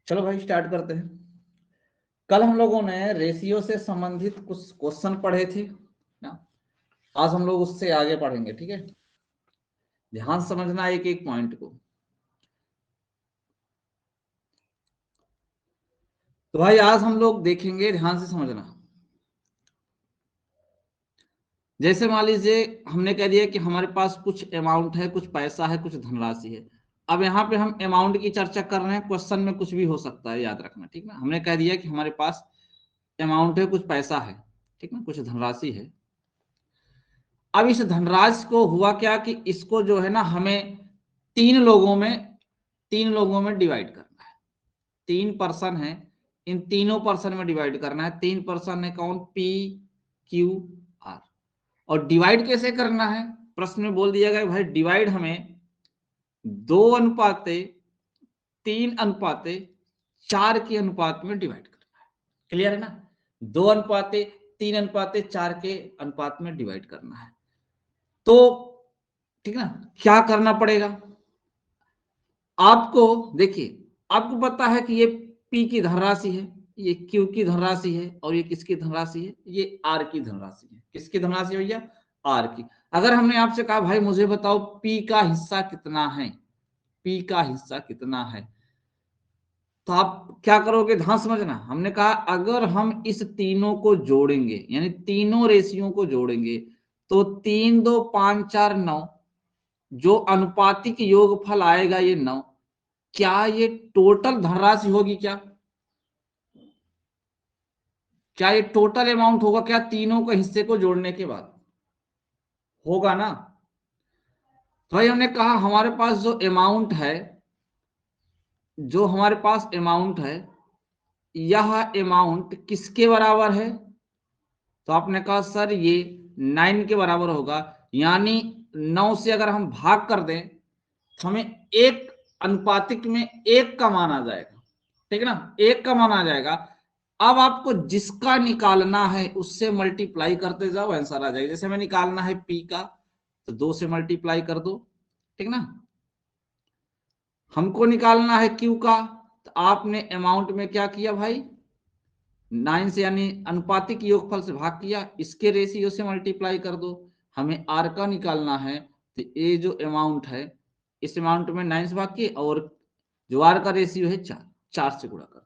चलो भाई स्टार्ट करते हैं। कल हम लोगों ने रेशियो से संबंधित कुछ क्वेश्चन पढ़े थे ना। आज हम लोग उससे आगे पढ़ेंगे, ठीक है। ध्यान से समझना एक एक पॉइंट को। तो भाई आज हम लोग देखेंगे, ध्यान से समझना। जैसे मान लीजिए हमने कह दिया कि हमारे पास कुछ अमाउंट है, कुछ पैसा है, कुछ धनराशि है। अब यहाँ पे हम अमाउंट की चर्चा कर रहे हैं, क्वेश्चन में कुछ भी हो सकता है, याद रखना, ठीक ना। हमने कह दिया कि हमारे पास अमाउंट है, कुछ पैसा है, ठीक ना, कुछ धनराशि है। अब इस धनराशि को हुआ क्या कि इसको जो है ना हमें तीन लोगों में डिवाइड करना है। 3 पर्सन है, इन तीनों पर्सन में डिवाइड करना है। 3 पर्सन है कौन? P, Q, R. और डिवाइड कैसे करना है? प्रश्न में बोल दिया गया भाई डिवाइड हमें 2:3:4 के अनुपात में डिवाइड करना है। क्लियर है ना? 2:3:4 के अनुपात में डिवाइड करना है। तो ठीक ना, क्या करना पड़ेगा आपको? देखिए, आपको पता है कि ये पी की धनराशि है, ये क्यू की धनराशि है, और ये किसकी धनराशि है? ये आर की धनराशि है। किसकी धनराशि है भैया? आर की। अगर हमने आपसे कहा भाई मुझे बताओ पी का हिस्सा कितना है, पी का हिस्सा कितना है, तो आप क्या करोगे? ध्यान समझना। हमने कहा अगर हम इस तीनों को जोड़ेंगे, यानी तीनों रेशियो को जोड़ेंगे, तो 3, 2, 5, 4, 9, जो अनुपातिक योगफल आएगा ये 9। क्या ये टोटल धनराशि होगी? क्या ये टोटल अमाउंट होगा? क्या तीनों के हिस्से को जोड़ने के बाद होगा ना? तो भाई हमने कहा हमारे पास जो अमाउंट है, यह अमाउंट किसके बराबर है? तो आपने कहा सर ये 9 के बराबर होगा। यानी 9 से अगर हम भाग कर दें तो हमें एक अनुपातिक में 1 का मान आ जाएगा, ठीक है ना, 1 का मान आ जाएगा। अब आपको जिसका निकालना है उससे मल्टीप्लाई करते जाओ, आंसर आ जाएगा। जैसे हमें निकालना है पी का, तो 2 से मल्टीप्लाई कर दो, ठीक ना। हमको निकालना है क्यू का, तो आपने अमाउंट में क्या किया भाई? 9 से यानी अनुपातिक योगफल से भाग किया, इसके रेशियो से मल्टीप्लाई कर दो। हमें आर का निकालना है, तो ये जो अमाउंट है इस अमाउंट में 9 से भाग किए, और जो आर का रेशियो है 4 से गुणा कर दी।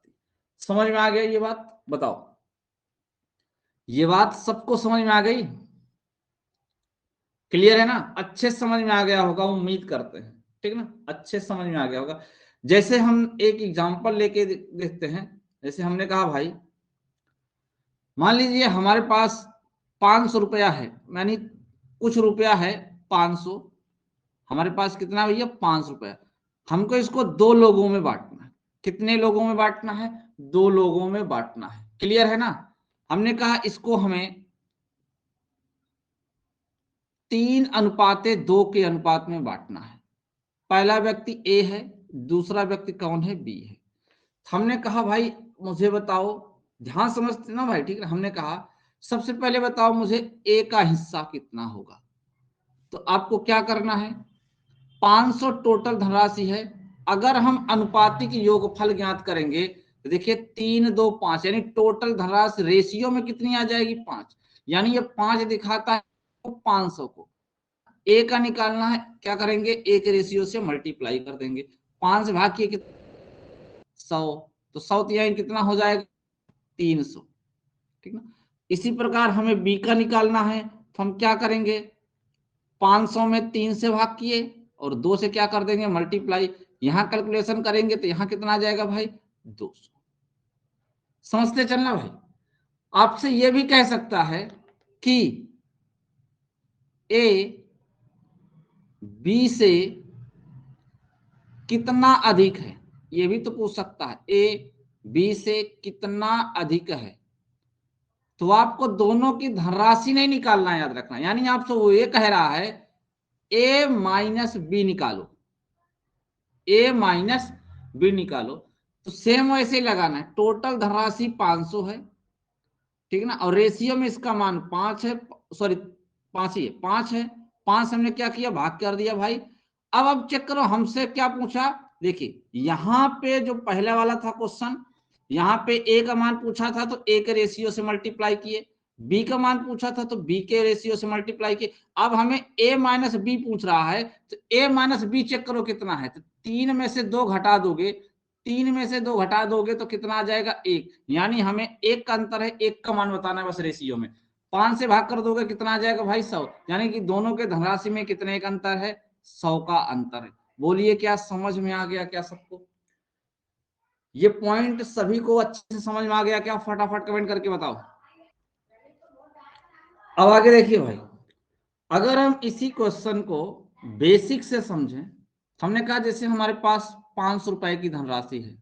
समझ में आ गया ये बात? बताओ, ये बात सबको समझ में आ गई? क्लियर है ना? अच्छे समझ में आ गया होगा, उम्मीद करते हैं, ठीक ना, अच्छे समझ में आ गया होगा। जैसे हम एक एग्जांपल लेके देखते हैं। जैसे हमने कहा भाई मान लीजिए हमारे पास 500 रुपया है, यानी कुछ रुपया है 500। हमारे पास कितना भैया? 500 रुपया। हमको इसको 2 लोगों में बांटना है। कितने लोगों में बांटना है? 2 लोगों में बांटना है। क्लियर है ना? हमने कहा इसको हमें 3:2 के अनुपात में बांटना है। पहला व्यक्ति ए है, दूसरा व्यक्ति कौन है? बी है। हमने कहा भाई मुझे बताओ, ध्यान समझते ना भाई, ठीक है। हमने कहा सबसे पहले बताओ मुझे ए का हिस्सा कितना होगा। तो आपको क्या करना है? 500 टोटल धनराशि है। अगर हम अनुपातिक योगफल ज्ञात करेंगे तो देखिए 3, 2, 5, यानी टोटल धनराशि रेशियो में कितनी आ जाएगी? 5। यानी ये 5 दिखाता है 500 को। ए का निकालना है, क्या करेंगे? एक रेशियो से मल्टीप्लाई कर देंगे। 5 से भाग किए 100, तो 100 तिहाई कितना हो जाएगा? 300, ठीक ना। इसी प्रकार हमें बी का निकालना है, तो हम क्या करेंगे? 500 में 3 से भाग किए और 2 से क्या कर देंगे? मल्टीप्लाई। यहां कैलकुलेशन करेंगे तो यहां कितना आ जाएगा भाई? 200। समझते चलना भाई। आपसे यह भी कह सकता है कि ए बी से कितना अधिक है, ये भी तो पूछ सकता है। ए बी से कितना अधिक है, तो आपको दोनों की धनराशि नहीं निकालना है, याद रखना। यानी आपसे वो ये कह रहा है ए माइनस बी निकालो, ए माइनस बी निकालो। तो सेम वैसे ही लगाना है। टोटल धनराशि 500 है, ठीक ना, और रेशियो में इसका मान 5 है, सॉरी 5 ही है, 5 है। 5 हमने क्या किया? भाग कर दिया भाई। अब चेक करो, हमसे क्या पूछा? देखिए यहाँ पे जो पहला वाला था क्वेश्चन, यहाँ पे ए का मान पूछा था तो ए के रेशियो से मल्टीप्लाई किए, बी का मान पूछा था तो बी के रेशियो से मल्टीप्लाई किए। अब हमें ए माइनस बी पूछ रहा है तो ए माइनस बी चेक करो कितना है, तो 3 में से 2 घटा दोगे, 3 में से 2 घटा दोगे तो कितना आ जाएगा 1, यानी हमें 1 का अंतर है, 1 का मान बताना है बस रेशियो में। 5 से भाग कर दोगे कितना आ जाएगा भाई 100, यानी कि दोनों के धनराशि में कितने का अंतर है, 100 का अंतर है। बोलिए क्या समझ में आ गया क्या सबको? ये पॉइंट सभी को अच्छे से समझ में आ गया क्या? फटाफट कमेंट करके बताओ। अब आगे देखिए भाई, अगर हम इसी क्वेश्चन को बेसिक से समझें, हमने कहा जैसे हमारे पास 500 रुपए की धनराशि है,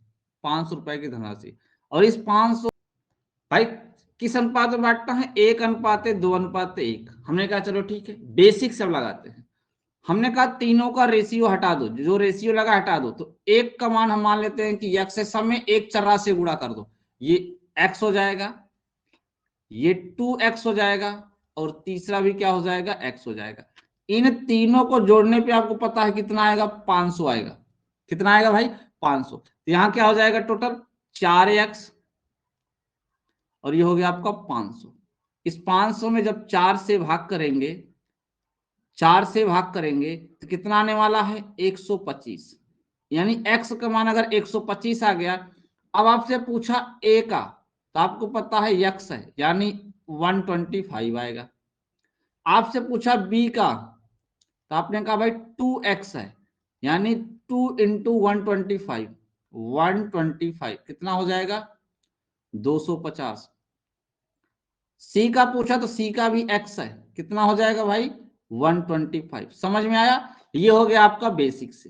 500 रुपए की धनराशि, और इस 500 भाई किस अनुपात में बांटना है, 1:2:1। हमने कहा चलो ठीक है, बेसिक सब लगाते हैं। हमने कहा तीनों का रेशियो हटा दो, जो रेशियो लगा हटा दो, तो एक का मान हम मान लेते हैं कि x है, सब में एक चर्रा से गुणा कर दो, ये x हो जाएगा, ये 2x हो जाएगा, और तीसरा भी क्या हो जाएगा, x हो जाएगा। इन तीनों को जोड़ने पे आपको पता है कितना आएगा, 500 आएगा। कितना आएगा भाई, 500। तो यहाँ क्या हो जाएगा टोटल, 4x, और ये हो गया आपका 500। इस 500 में जब 4 से भाग करेंगे, 4 से भाग करेंगे तो कितना आने वाला है, 125, यानी x का मान अगर 125 आ गया। अब आपसे पूछा a का, तो आपको पता है x है, यानी 125 आएगा। आपसे पूछा b का, तो आपने कहा भाई 2x है, यानी 2 इंटू 125, 125 कितना हो जाएगा, 250। सी का पूछा तो सी का भी x है, कितना हो जाएगा भाई, 125। समझ में आया? ये हो गया आपका बेसिक से।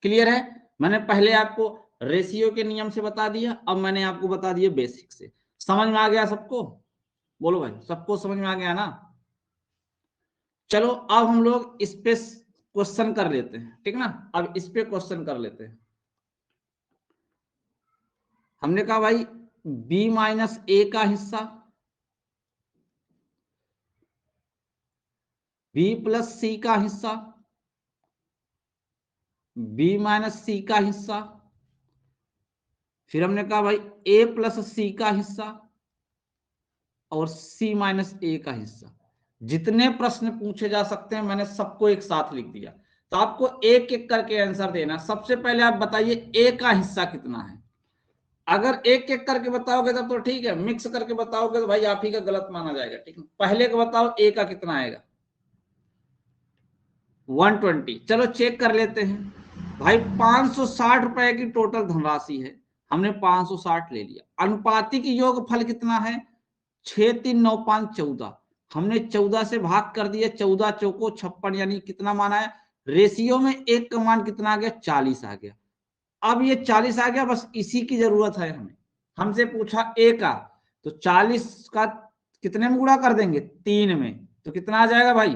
क्लियर है? मैंने पहले आपको रेशियो के नियम से बता दिया, अब मैंने आपको बता दिया बेसिक से। समझ में आ गया सबको? बोलो भाई, सबको समझ में आ गया ना? चलो अब हम लोग इस पे क्वेश्चन कर लेते हैं, ठीक ना? अब इस पे क्वेश्चन कर लेते हैं। हमने कहा भाई b माइनस ए का हिस्सा, b प्लस सी का हिस्सा, b माइनस सी का हिस्सा, फिर हमने कहा भाई a प्लस सी का हिस्सा, और c माइनस ए का हिस्सा। जितने प्रश्न पूछे जा सकते हैं मैंने सबको एक साथ लिख दिया, तो आपको एक एक करके आंसर देना। सबसे पहले आप बताइए a का हिस्सा कितना है। अगर एक एक करके बताओगे तब तो ठीक है, मिक्स करके बताओगे तो भाई आप ही का गलत माना जाएगा, ठीक है? पहले का बताओ a का कितना आएगा, 120। चलो चेक कर लेते हैं भाई, 560 रुपए की टोटल धनराशि है, हमने 560 ले लिया। अनुपातिक योग फल कितना है, 6, 3, 9, 5, 14। हमने 14 से भाग कर दिया, 14 चौको 56, यानी कितना मान आया, रेशियो में एक का मान कितना आ गया, 40 आ गया। अब ये 40 आ गया, बस इसी की जरूरत है हमें। हमसे पूछा ए का, तो 40 का कितने में गुणा कर देंगे, 3 में, तो कितना आ जाएगा भाई,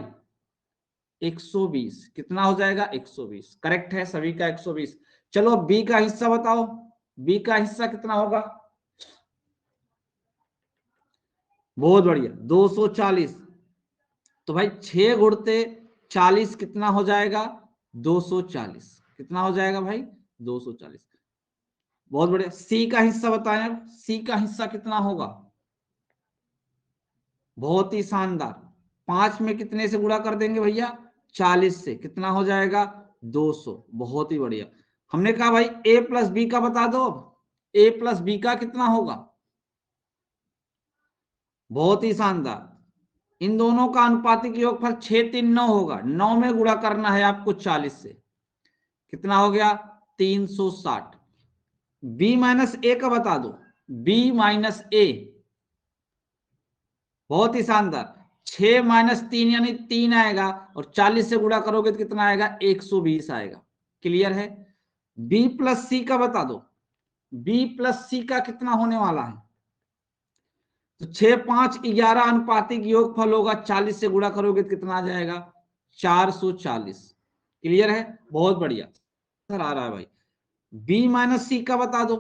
120। कितना हो जाएगा, 120। करेक्ट है सभी का 120। चलो अब बी का हिस्सा बताओ, बी का हिस्सा कितना होगा, बहुत बढ़िया, 240। तो भाई 6 गुणते 40 कितना हो जाएगा, 240। कितना हो जाएगा भाई, 240। बहुत बढ़िया। सी का हिस्सा बताएं, अब सी का हिस्सा कितना होगा, बहुत ही शानदार। 5 में कितने से गुणा कर देंगे भैया, 40 से, कितना हो जाएगा, 200। बहुत ही बढ़िया। हमने कहा भाई ए प्लस बी का बता दो, ए प्लस बी का कितना होगा, बहुत ही शानदार। इन दोनों का अनुपातिक योगफल 6, 3, 9 होगा, 9 में गुणा करना है आपको 40 से, कितना हो गया, 360। बी माइनस ए का बता दो, बी माइनस ए, बहुत ही शानदार। 6 - 3 यानी 3 आएगा, और 40 से गुणा करोगे तो कितना आएगा, 120 आएगा। क्लियर है? बी प्लस सी का बता दो, बी प्लस सी का कितना होने वाला है, तो 6, 5, 11 अनुपातिक योगफल होगा, 40 से गुणा करोगे तो कितना आ जाएगा, 440। क्लियर है? बहुत बढ़िया सर, आ रहा है भाई। बी माइनस सी का बता दो,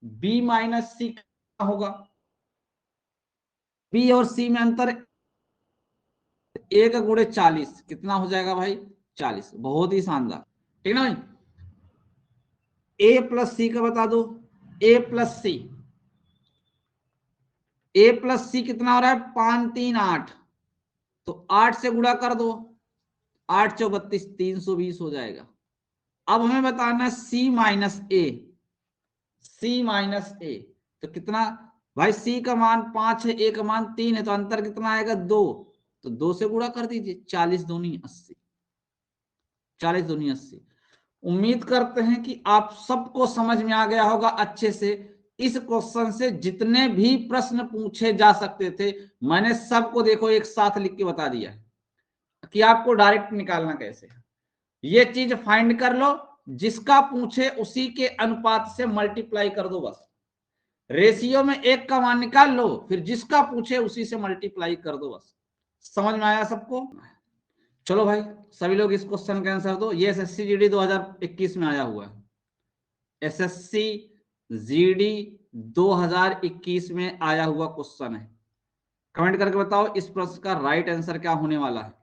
बी माइनस सी का होगा, बी और सी में अंतर, 1 × 40 कितना हो जाएगा भाई, 40। बहुत ही शानदार, ठीक ना भाई? ए प्लस सी का बता दो। ए प्लस सी, ए प्लस सी कितना हो रहा है? 5 3 8, तो 8 से गुणा कर दो, 8 चौ 32, 320 हो जाएगा। अब हमें बताना है सी माइनस ए, सी माइनस ए, तो कितना भाई? सी का मान 5 है, ए का मान 3 है, तो अंतर कितना आएगा? 2, तो 2 से गुणा कर दीजिए, 40 दूनी 80, 40 दूनी 80। उम्मीद करते हैं कि आप सबको समझ में आ गया होगा अच्छे से। इस क्वेश्चन से जितने भी प्रश्न पूछे जा सकते थे मैंने सबको देखो एक साथ लिख के बता दिया है कि आपको डायरेक्ट निकालना कैसे। ये चीज फाइंड कर लो, जिसका पूछे उसी के अनुपात से मल्टीप्लाई कर दो बस। रेशियो में एक का मान निकाल लो, फिर जिसका पूछे उसी से मल्टीप्लाई कर दो बस। समझ में आया सबको? चलो भाई सभी लोग इस क्वेश्चन का आंसर दो। ये एसएससी जीडी 2021 में आया हुआ है, एसएससी जीडी 2021 में आया हुआ क्वेश्चन है। कमेंट करके बताओ इस प्रश्न का राइट आंसर क्या होने वाला है।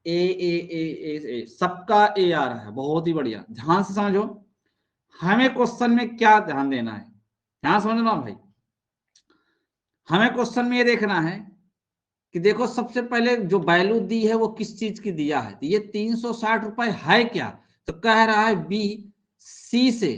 ए सबका ए आ रहा है, बहुत ही बढ़िया। ध्यान से समझो हमें क्वेश्चन में क्या ध्यान देना है, ध्यान समझना भाई। हमें क्वेश्चन में ये देखना है कि देखो सबसे पहले जो वैल्यू दी है वो किस चीज की दिया है, तो ये 360 रुपए है क्या? तो कह रहा है बी सी से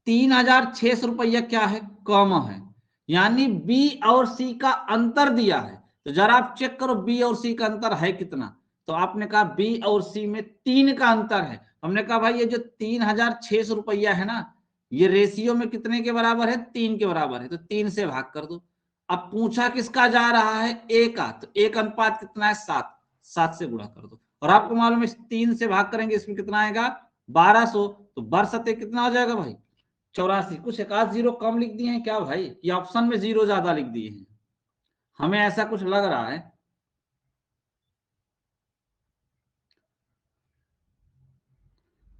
3600 रुपया क्या है? कम है, यानी बी और सी का अंतर दिया है। तो जरा आप चेक करो बी और सी का अंतर है कितना। तो आपने कहा बी और सी में 3 का अंतर है। हमने कहा भाई ये जो 3600 रुपया है ना, ये रेशियो में कितने के बराबर है? 3 के बराबर है, तो 3 से भाग कर दो। अब पूछा किसका जा रहा है? ए का, तो एक अनुपात कितना है? 7, 7 से गुणा कर दो। और आपको मालूम है 3 से भाग करेंगे इसमें कितना आएगा? 1200, तो बरसते कितना हो जाएगा भाई? 84। कुछ एक आध जीरो कम लिख दिए हैं क्या भाई, कि ऑप्शन में जीरो ज्यादा लिख दिए हैं? हमें ऐसा कुछ लग रहा है।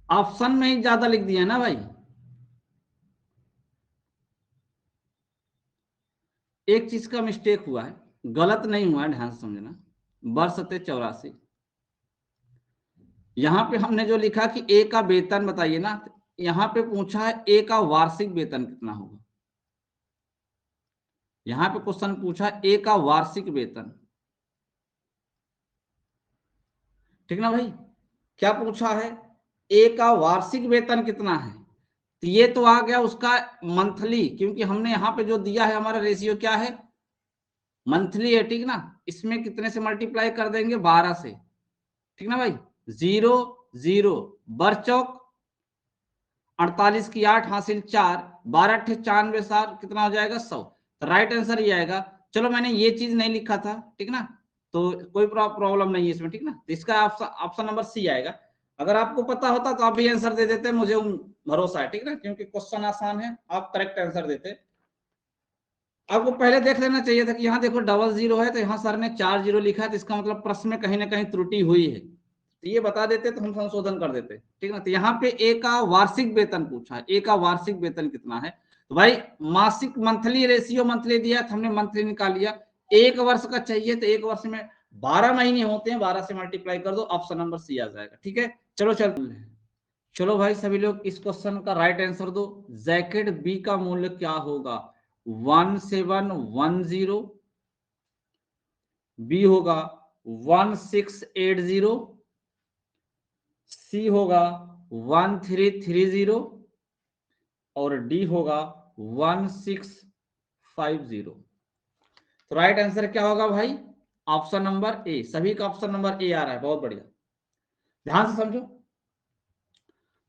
ऑप्शन में ही ज्यादा लिख दिया है ना भाई। एक चीज का मिस्टेक हुआ है, गलत नहीं हुआ है, ध्यान से समझना। बरसते 84, यहां पे हमने जो लिखा कि ए का वेतन बताइए ना, यहां पे पूछा है ए का वार्षिक वेतन कितना होगा। यहां पे क्वेश्चन पूछा ए का वार्षिक वेतन, ठीक ना भाई? क्या पूछा है? ए का वार्षिक वेतन कितना है, तो ये तो आ गया उसका मंथली, क्योंकि हमने यहाँ पे जो दिया है हमारा रेशियो क्या है? मंथली है, ठीक ना? इसमें कितने से मल्टीप्लाई कर देंगे? 12 से, ठीक ना भाई? 0 0 बर चौक 48 की 8 हासिल 4, 12 अट्ठे 94 साल कितना हो जाएगा? 100। तो राइट आंसर ये आएगा। चलो मैंने ये चीज नहीं लिखा था, ठीक ना, तो कोई प्रॉब्लम नहीं है इसमें, ठीक ना? तो इसका ऑप्शन नंबर सी आएगा। अगर आपको पता होता तो आप भी आंसर दे देते, मुझे भरोसा है, ठीक ना, क्योंकि क्वेश्चन आसान है, आप करेक्ट आंसर देते। आपको पहले देख लेना चाहिए था कि यहाँ देखो डबल जीरो है, तो यहाँ सर ने 4 जीरो लिखा है, तो इसका मतलब प्रश्न में कहीं ना कहीं त्रुटि हुई है, तो ये बता देते तो हम संशोधन कर देते, ठीक ना? तो यहाँ पे ए का वार्षिक वेतन पूछा है, ए का वार्षिक वेतन कितना है? तो भाई मासिक मंथली रेशियो मंथली दिया तो हमने मंथली निकाल लिया। एक वर्ष का चाहिए तो एक वर्ष में 12 महीने होते हैं, 12 से मल्टीप्लाई कर दो, ऑप्शन नंबर सी आ जाएगा, ठीक है? चलो चलो भाई सभी लोग इस क्वेश्चन का राइट आंसर दो। जैकेट बी का मूल्य क्या होगा? 1710, बी होगा 1680, सी होगा 1330 और डी होगा 1650। तो राइट आंसर क्या होगा भाई? Option number A. सभी का ऑप्शन नंबर ए आ रहा है, बहुत बढ़िया। ध्यान से समझो,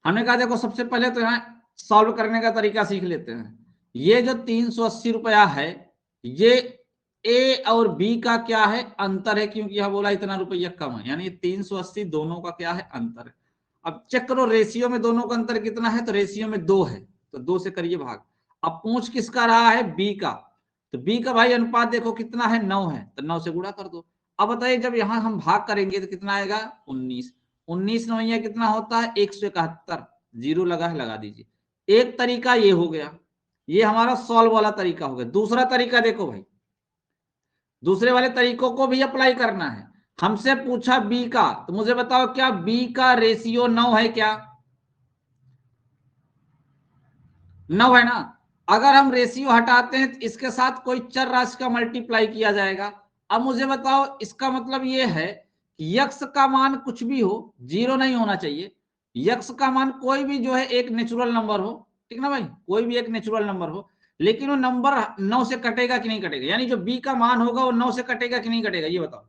हमने कहा देखो सबसे पहले तो यहाँ सॉल्व करने का तरीका सीख लेते हैं। ये जो 380 रुपया है, ये ए और बी का क्या है? अंतर है, क्योंकि यह बोला इतना रुपया कम है, यानी 380 दोनों का क्या है? अंतर है। अब चेक करो रेशियो में दोनों का अंतर कितना है, तो रेशियो में 2 है, तो 2 से करिए भाग। अब पूछ किसका रहा है? बी का, तो बी का भाई अनुपात देखो कितना है? 9 है, तो 9 से गुणा कर दो। अब बताइए जब यहां हम भाग करेंगे तो कितना आएगा? 19, 19 नौया कितना होता है? 171, जीरो लगा है लगा दीजिए। एक तरीका ये हो गया, ये हमारा सॉल्व वाला तरीका हो गया। दूसरा तरीका देखो भाई, दूसरे वाले तरीकों को भी अप्लाई करना है। हमसे पूछा बी का, तो मुझे बताओ क्या बी का रेशियो 9 है क्या? 9 है ना। अगर हम रेशियो हटाते हैं तो इसके साथ कोई चर राशि का मल्टीप्लाई किया जाएगा। अब मुझे बताओ, इसका मतलब ये है कि यक्स का मान कुछ भी हो, 0 नहीं होना चाहिए। यक्स का मान कोई भी जो है एक नेचुरल नंबर हो, ठीक ना भाई, कोई भी एक नेचुरल नंबर हो, लेकिन वो नंबर 9 से कटेगा कि नहीं कटेगा, यानी जो बी का मान होगा वो 9 से कटेगा कि नहीं कटेगा, ये बताओ।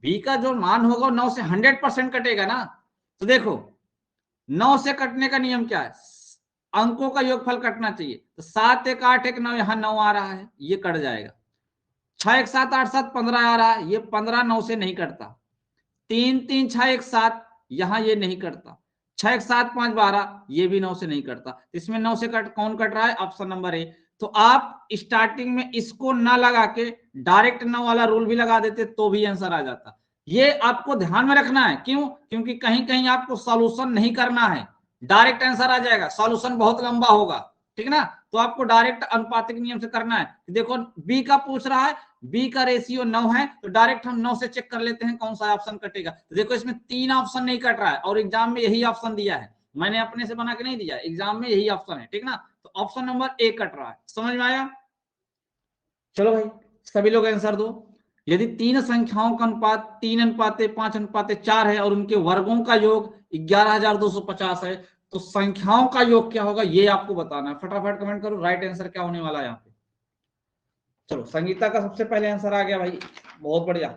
बी का जो मान होगा वो 9 से 100% कटेगा ना। तो देखो 9 से कटने का नियम क्या है, अंकों का योगफल कटना चाहिए। तो 7 1 8 1 9, यहां 9 आ रहा है, ये कट जाएगा। 6 1 7 8 7 15 आ रहा है, ये 15 9 से नहीं कटता। 3 3 6 1 7, यहां ये नहीं कटता। 6 1 7 5 12, ये भी 9 से नहीं कटता। इसमें 9 से कौन कट रहा है, ऑप्शन नंबर ए। तो आप स्टार्टिंग में इसको ना लगा के डायरेक्ट 9 वाला रूल भी लगा देते तो भी आंसर आ जाता। ये आपको ध्यान में रखना है, क्यों, क्योंकि कहीं कहीं आपको सॉल्यूशन नहीं करना है, डायरेक्ट आंसर आ जाएगा, सॉल्यूशन बहुत लंबा होगा, ठीक ना। तो आपको डायरेक्ट अनुपातिक नियम से करना है। देखो बी का पूछ रहा है, बी का रेशियो 9 है, तो डायरेक्ट हम 9 से चेक कर लेते हैं कौन सा ऑप्शन कटेगा। तो देखो इसमें 3 ऑप्शन नहीं कट रहा है, और एग्जाम में यही ऑप्शन दिया है, मैंने अपने से बना के नहीं दिया, एग्जाम में यही ऑप्शन है, ठीक ना। तो ऑप्शन नंबर ए कट रहा है, समझ में आया। चलो भाई सभी लोग आंसर दो। यदि तीन संख्याओं का अनुपात 3:5:4 है और उनके वर्गों का योग 11,250 है, तो संख्याओं का योग क्या होगा, ये आपको बताना है। फटाफट कमेंट करो राइट आंसर क्या होने वाला है यहाँ पे। चलो संगीता का सबसे पहले आंसर आ गया भाई, बहुत बढ़िया।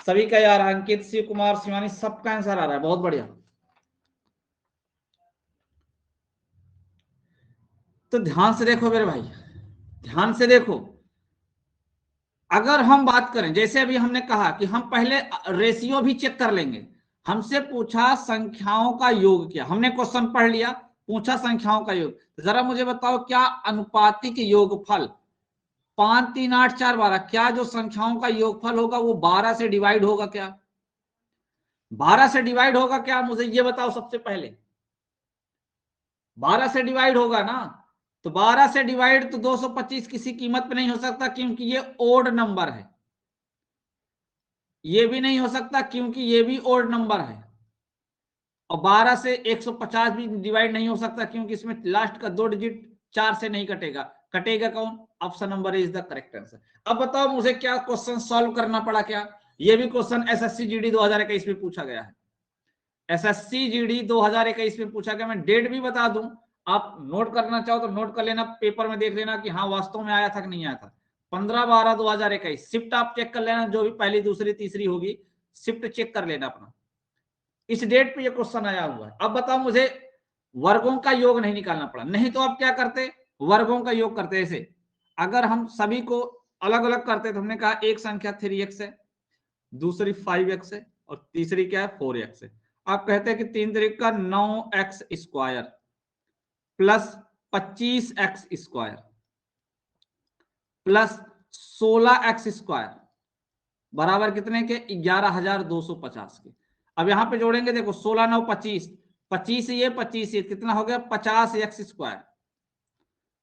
सभी का यार, अंकित, शिव कुमार, शिवानी, सबका आंसर आ रहा है, बहुत बढ़िया। तो ध्यान से देखो मेरे भाई, ध्यान से देखो। अगर हम बात करें, जैसे अभी हमने कहा कि हम पहले रेशियो भी चेक कर लेंगे। हमसे पूछा संख्याओं का योग क्या, हमने क्वेश्चन पढ़ लिया, पूछा संख्याओं का योग। जरा मुझे बताओ, क्या अनुपातिक योगफल 5 3 8 4 12, क्या जो संख्याओं का योगफल होगा वो 12 से डिवाइड होगा क्या, 12 से डिवाइड होगा क्या, मुझे ये बताओ सबसे पहले। 12 से डिवाइड होगा ना। तो 12 से डिवाइड तो 225 किसी कीमत पे नहीं हो सकता, क्योंकि ये ओड नंबर है। ये भी नहीं हो सकता क्योंकि ये भी ओड नंबर है। और 12 से 150 भी डिवाइड नहीं हो सकता, क्योंकि इसमें लास्ट का 2 डिजिट 4 से नहीं कटेगा। कटेगा कौन, option number is the correct answer. अब बताओ मुझे क्या क्वेश्चन सॉल्व करना पड़ा, क्या ये भी क्वेश्चन एसएससी जीडी 2021 में पूछा गया है। एसएससी जीडी 2021 में पूछा गया। मैं डेट भी बता दूं, आप नोट करना चाहो तो नोट कर लेना, पेपर में देख लेना कि हाँ वास्तव में आया था कि नहीं आया था। 15/12/2021 शिफ्ट आप चेक कर लेना, जो भी पहली दूसरी तीसरी होगी शिफ्ट चेक कर लेना अपना। इस डेट पे ये क्वेश्चन आया हुआ है। अब बताओ मुझे, वर्गों का योग नहीं निकालना पड़ा, नहीं तो आप क्या करते, वर्गों का योग करते। ऐसे अगर हम सभी को अलग अलग करते तो हमने कहा एक संख्या 3x है, दूसरी 5x है, और तीसरी क्या है 4x है। आप कहते हैं कि 3 तरीक का 9x² plus 25x² plus 16x² बराबर कितने के, 11,250 के। अब यहां पे जोड़ेंगे, देखो 16 9 25, 25 ये 25 ये, कितना हो गया 50x²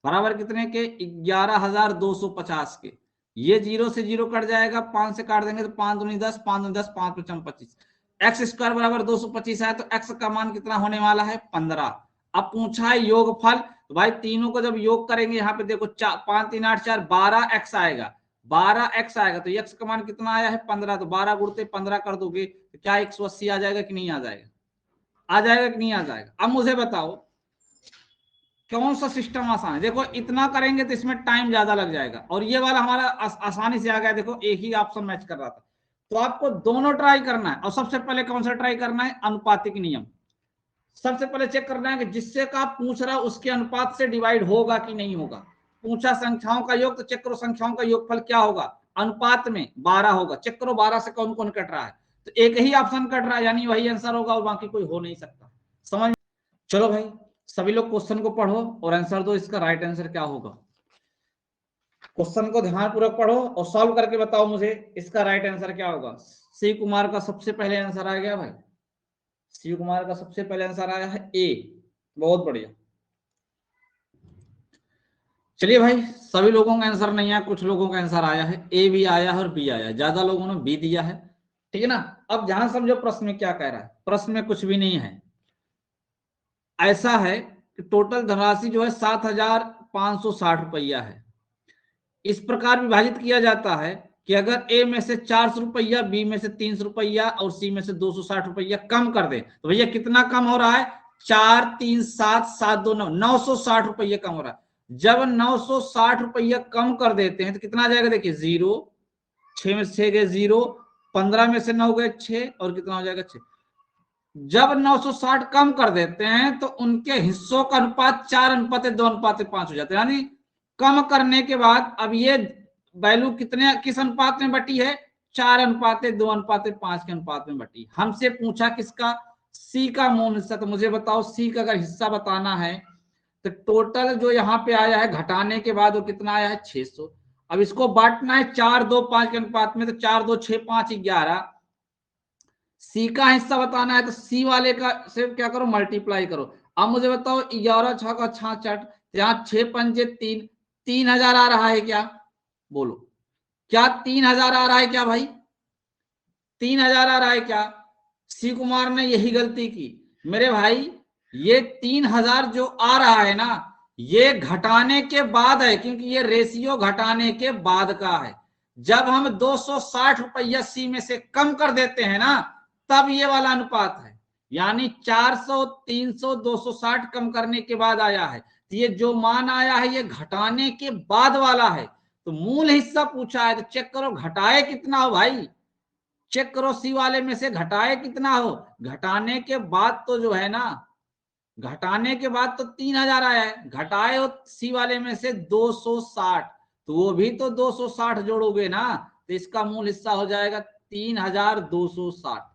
बराबर कितने के, 11,250 के। ये 0 से 0 कट जाएगा, 5 से काट देंगे तो 5 दूनी 10, 5 दूनी 10, 5 5 25, x² बराबर 225 है, तो x का मान कितना होने वाला है 15। अब पूछा है योगफल, तो भाई तीनों को जब योग करेंगे, यहाँ पे देखो 5 3 8 4 12x आएगा, 12x आएगा, तो x का मान कितना आया है 15, तो 12 गुणते 15 कर दोगे तो क्या 180 आ जाएगा कि नहीं आ जाएगा, आ जाएगा कि नहीं आ जाएगा। अब मुझे बताओ कौन सा सिस्टम आसान है। देखो इतना करेंगे तो इसमें टाइम ज्यादा लग जाएगा, और ये वाला हमारा आसानी से आ गया, देखो एक ही ऑप्शन मैच कर रहा था। तो आपको दोनों ट्राई करना है, और सबसे पहले कौन सा ट्राई करना है, अनुपातिक नियम। सबसे पहले चेक करना है कि जिससे का आप पूछ रहा उसके अनुपात से डिवाइड होगा कि नहीं होगा। पूछा संख्याओं का योग, तो चेक करो संख्याओं का योगफल क्या होगा, अनुपात में 12 होगा। चेक करो 12 से कौन कौन कट रहा है, तो एक ही ऑप्शन कट रहा है, यानी वही आंसर होगा और बाकी कोई हो नहीं सकता। समझ, चलो भाई सभी लोग क्वेश्चन को पढ़ो और आंसर दो, इसका राइट आंसर क्या होगा। क्वेश्चन को ध्यानपूर्वक पढ़ो और सॉल्व करके बताओ मुझे इसका राइट आंसर क्या होगा। शिव कुमार का सबसे पहले आंसर आ गया भाई, शिव कुमार का सबसे पहले आंसर आया है ए, बहुत बढ़िया। चलिए भाई सभी लोगों का आंसर नहीं आया, कुछ लोगों का आंसर आया है, ए भी आया है और बी आया है, ज्यादा लोगों ने बी दिया है, ठीक है ना। अब ध्यान समझो प्रश्न में क्या कह रहा है, प्रश्न में कुछ भी नहीं है। ऐसा है टोटल धनराशि जो है 7,560 रुपया है। इस प्रकार विभाजित किया जाता है कि अगर ए में से 400 रुपया, बी में से 300 रुपया और सी में से 260 रुपया कम कर दे तो भैया कितना कम हो रहा है? 4, 3, 7, 7, 2, 9, 960 रुपया कम हो रहा है। जब 960 रुपया कम कर देते हैं तो कितना आ जाएगा? देखिए 0, 6 में से 6 गए 0, 15 में से 9 गए 6 और कितना हो जाएगा 6। जब 960 कम कर देते हैं तो उनके हिस्सों का अनुपात 4:2:5 हो जाता है। यानी कम करने के बाद अब ये वैल्यू किस अनुपात में बटी है? 4:2:5 के अनुपात में बटी। हमसे पूछा किसका? सी का मूल हिस्सा। तो मुझे बताओ सी का अगर हिस्सा बताना है तो टोटल जो यहाँ पे आया है घटाने के बाद वो कितना आया है? 600। अब इसको बांटना है 4:2:5 के अनुपात में, तो 4, 2, 6, 5, 11। सी का हिस्सा बताना है तो सी वाले का से क्या करो? मल्टीप्लाई करो। अब मुझे बताओ 11 6 का 66, यहाँ 6 पंजे 3, 3,000 आ रहा है क्या? बोलो क्या 3,000 आ रहा है क्या भाई? 3,000 आ रहा है क्या? सी कुमार ने यही गलती की मेरे भाई। ये 3,000 जो आ रहा है ना, ये घटाने के बाद है, क्योंकि ये रेशियो घटाने के बाद का है। जब हम 260 रुपया सी में से कम कर देते हैं ना, तब ये वाला अनुपात है। यानी 400, 300, 260 कम करने के बाद आया है। तो ये जो मान आया है ये घटाने के बाद वाला है। तो मूल हिस्सा पूछा है तो चेक करो घटाए कितना हो भाई। चेक करो सी वाले में से घटाए कितना हो। घटाने के बाद तो जो है ना, घटाने के बाद तो 3,000 आया है, घटाए हो सी वाले में से 260, तो वो भी तो 260 जोड़ोगे ना, तो इसका मूल हिस्सा हो जाएगा 3,260।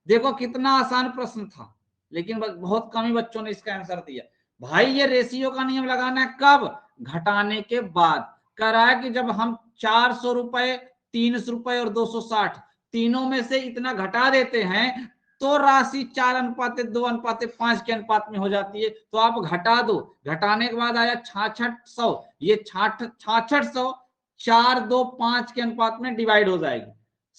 देखो कितना आसान प्रश्न था, लेकिन बहुत कम ही बच्चों ने इसका आंसर दिया। भाई ये रेशियो का नियम लगाना है कब? घटाने के बाद। कह रहा है कि जब हम 400 रुपए, 300 रुपए और 260 तीनों में से इतना घटा देते हैं तो राशि 4:2:5 के अनुपात में हो जाती है। तो आप घटा दो, घटाने के बाद आया 6600, ये 6600 4:2:5 के अनुपात में डिवाइड हो जाएगी।